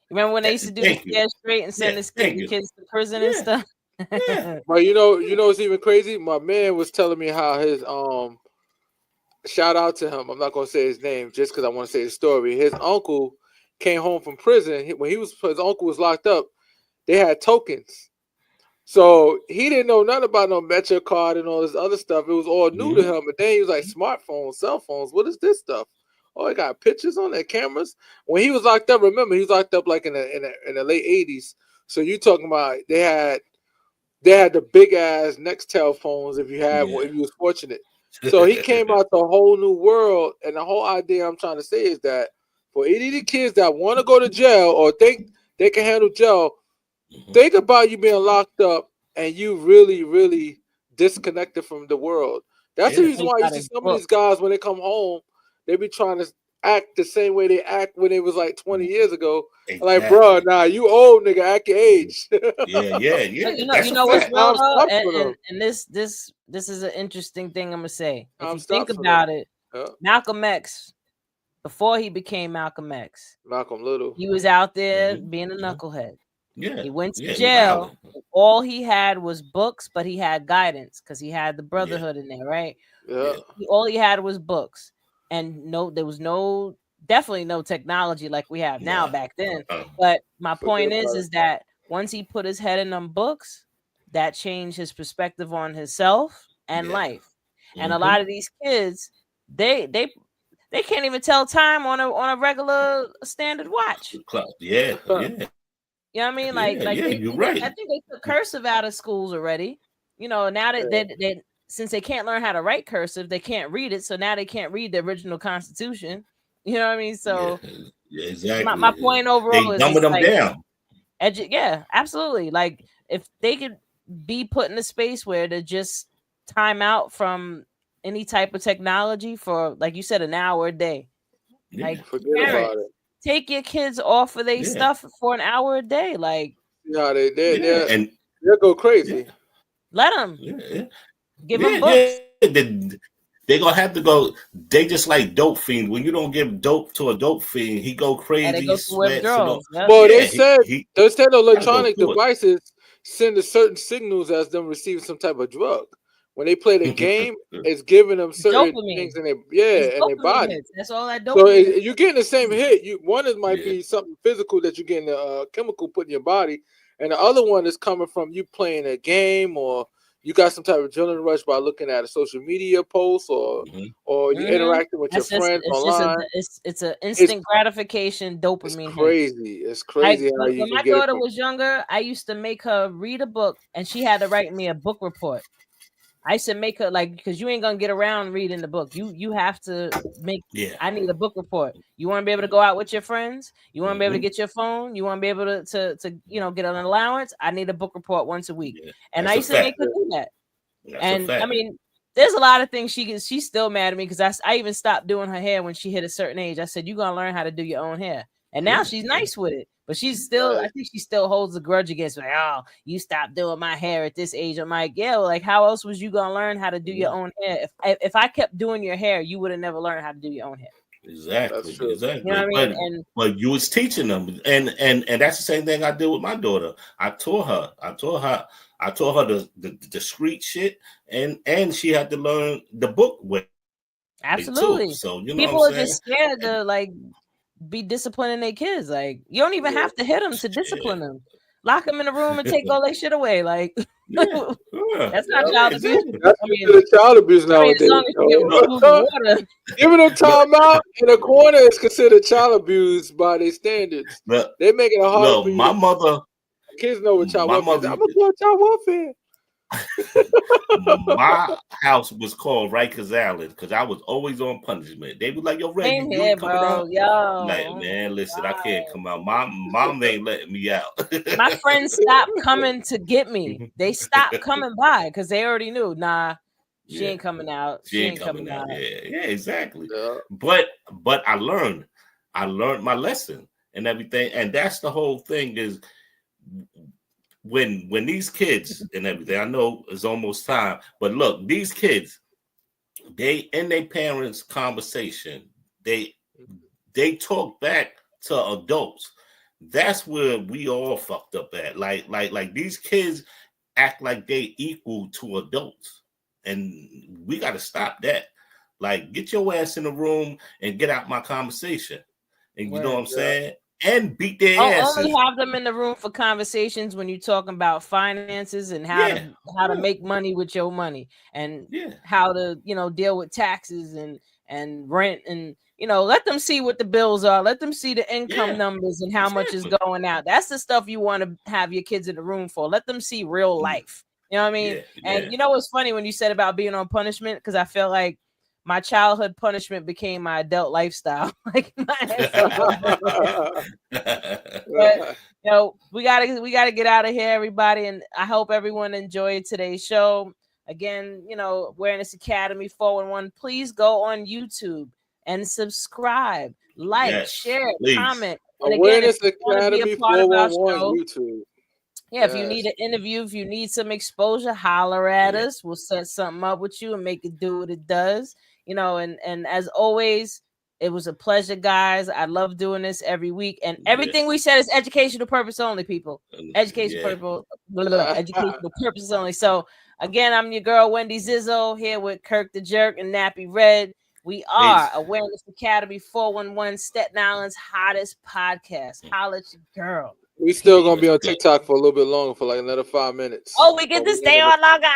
[SPEAKER 1] Remember when they used to do Scared Straight and send the kids to prison and stuff?
[SPEAKER 3] But you know what's even crazy? My man was telling me how his shout out to him. I'm not gonna say his name just because I want to say his story. His uncle came home from prison. When his uncle was locked up, they had tokens. So he didn't know nothing about no Metro card and all this other stuff. It was all new to him. But then he was like, smartphones, cell phones, what is this stuff? Oh, they got pictures on their cameras. When he was locked up, remember, he was locked up like in the late 80s. So you talking about they had the big ass Nextel phones if you was fortunate. So he came out the whole new world. And the whole idea I'm trying to say is that for any of the kids that want to go to jail or think they can handle jail, think about you being locked up and you really, really disconnected from the world. That's the reason why you see some of these guys when they come home, they be trying to act the same way they act when it was like 20 years ago. Exactly. Like, bro, nah, you old nigga, act your age.
[SPEAKER 2] yeah.
[SPEAKER 1] You know what's real though? And this is an interesting thing I'm gonna say. If you think about it, Malcolm X, before he became Malcolm X,
[SPEAKER 3] Malcolm Little,
[SPEAKER 1] he was out there being a knucklehead.
[SPEAKER 2] Yeah,
[SPEAKER 1] he went to jail. All he had was books, but he had guidance because he had the Brotherhood in there, right?
[SPEAKER 3] Yeah.
[SPEAKER 1] All he had was books. and there was definitely no technology like we have now back then. But my point is that once he put his head in them books, that changed his perspective on himself and life. And a lot of these kids, they can't even tell time on a regular standard watch.
[SPEAKER 2] Yeah.
[SPEAKER 1] You know what I mean?
[SPEAKER 2] You're right.
[SPEAKER 1] I think they took cursive out of schools already. You know, now that they since they can't learn how to write cursive, they can't read it. So now they can't read the original Constitution. You know what I mean? So
[SPEAKER 2] exactly.
[SPEAKER 1] My point overall
[SPEAKER 2] is
[SPEAKER 1] dumbing
[SPEAKER 2] them down.
[SPEAKER 1] Yeah, absolutely. Like if they could be put in a space where they're just time out from any type of technology for, like you said, an hour a day. Like
[SPEAKER 3] forget about it.
[SPEAKER 1] Take your kids off of their stuff for an hour a day. Like
[SPEAKER 3] they'll go crazy.
[SPEAKER 1] Let them. Give them books.
[SPEAKER 2] They gonna have to go. They just like dope fiends. When you don't give dope to a dope fiend, he go crazy.
[SPEAKER 1] Go well,
[SPEAKER 3] they said electronic devices send a certain signals as them receiving some type of drug. When they play the game, it's giving them certain things in their body.
[SPEAKER 1] Hits. That's all that dopamine.
[SPEAKER 3] So you're getting the same hit. One might be something physical that you're getting a chemical put in your body, and the other one is coming from you playing a game, or you got some type of adrenaline rush by looking at a social media post, or you interacting with your friends online.
[SPEAKER 1] It's an instant gratification dopamine.
[SPEAKER 3] It's crazy. It's crazy.
[SPEAKER 1] When my daughter was younger, I used to make her read a book, and she had to write me a book report. I used to make her because you ain't gonna get around reading the book. You have to make. I need a book report. You want to be able to go out with your friends. You want to be able to get your phone. You want to be able to get an allowance. I need a book report once a week. And I used to make her do that. And I mean, there's a lot of things she's still mad at me because I even stopped doing her hair when she hit a certain age. I said, you're gonna learn how to do your own hair. And now she's nice with it. But she's still, I think she still holds a grudge against me. Like, oh, you stopped doing my hair at this age. I'm like, yeah, well, like, how else was you gonna learn how to do your own hair? If I kept doing your hair, you would have never learned how to do your own hair.
[SPEAKER 2] Exactly.
[SPEAKER 1] You know what I mean?
[SPEAKER 2] But you was teaching them, and that's the same thing I did with my daughter. I taught her the street shit, and she had to learn the book way.
[SPEAKER 1] Absolutely.
[SPEAKER 2] Too. So
[SPEAKER 1] people are just scared to be disciplining their kids. Like, you don't even have to hit them to discipline them. Lock them in a room and take all their shit away. Like, that's not child abuse.
[SPEAKER 3] That's child abuse nowadays. Giving them time out in a corner is considered child abuse by their standards. They make it hard for you.
[SPEAKER 2] My mother.
[SPEAKER 3] Kids know what child welfare is. I'm gonna go child welfare.
[SPEAKER 2] My house was called Rikers Island because I was always on punishment. They were like, "Yo, Ray, you coming out?"
[SPEAKER 1] Yo,
[SPEAKER 2] like, man, listen, I can't come out. My mom ain't letting me out.
[SPEAKER 1] My friends stopped coming to get me. They stopped coming by because they already knew. Nah, she ain't coming out. She ain't coming out.
[SPEAKER 2] Yeah, exactly. Yeah. But I learned my lesson and everything, and that's the whole thing is. When these kids and everything, I know it's almost time, but look, these kids, they in their parents' conversation, they talk back to adults. That's where we all fucked up at. Like these kids act like they equal to adults, and we got to stop that. Like, get your ass in the room and get out my conversation, and you know what I'm saying. And beat their asses.
[SPEAKER 1] Only have them in the room for conversations when you're talking about finances and how to make money with your money and how to deal with taxes and rent and let them see what the bills are. Let them see the income numbers and how much is going out. That's the stuff you want to have your kids in the room for. Let them see real life. You know what I mean? And you know what's funny when you said about being on punishment, because I feel like my childhood punishment became my adult lifestyle. Like, but, we gotta get out of here, everybody, and I hope everyone enjoyed today's show. Again, Awareness Academy 411. Please go on YouTube and subscribe, share, comment. And
[SPEAKER 3] Awareness Academy 411 YouTube.
[SPEAKER 1] Yeah, if you need an interview, if you need some exposure, holler at us. We'll set something up with you and make it do what it does. And as always, it was a pleasure, guys. I love doing this every week. And everything we said is educational purpose only, people. Educational purpose only. So, again, I'm your girl, Wendy Zizzo, here with Kirk the Jerk and Nappy Red. We are Awareness Academy 411, Staten Island's hottest podcast. Holla at your girl.
[SPEAKER 3] We still gonna be on TikTok for a little bit longer, for like another 5 minutes.
[SPEAKER 1] Oh, we get to stay on longer.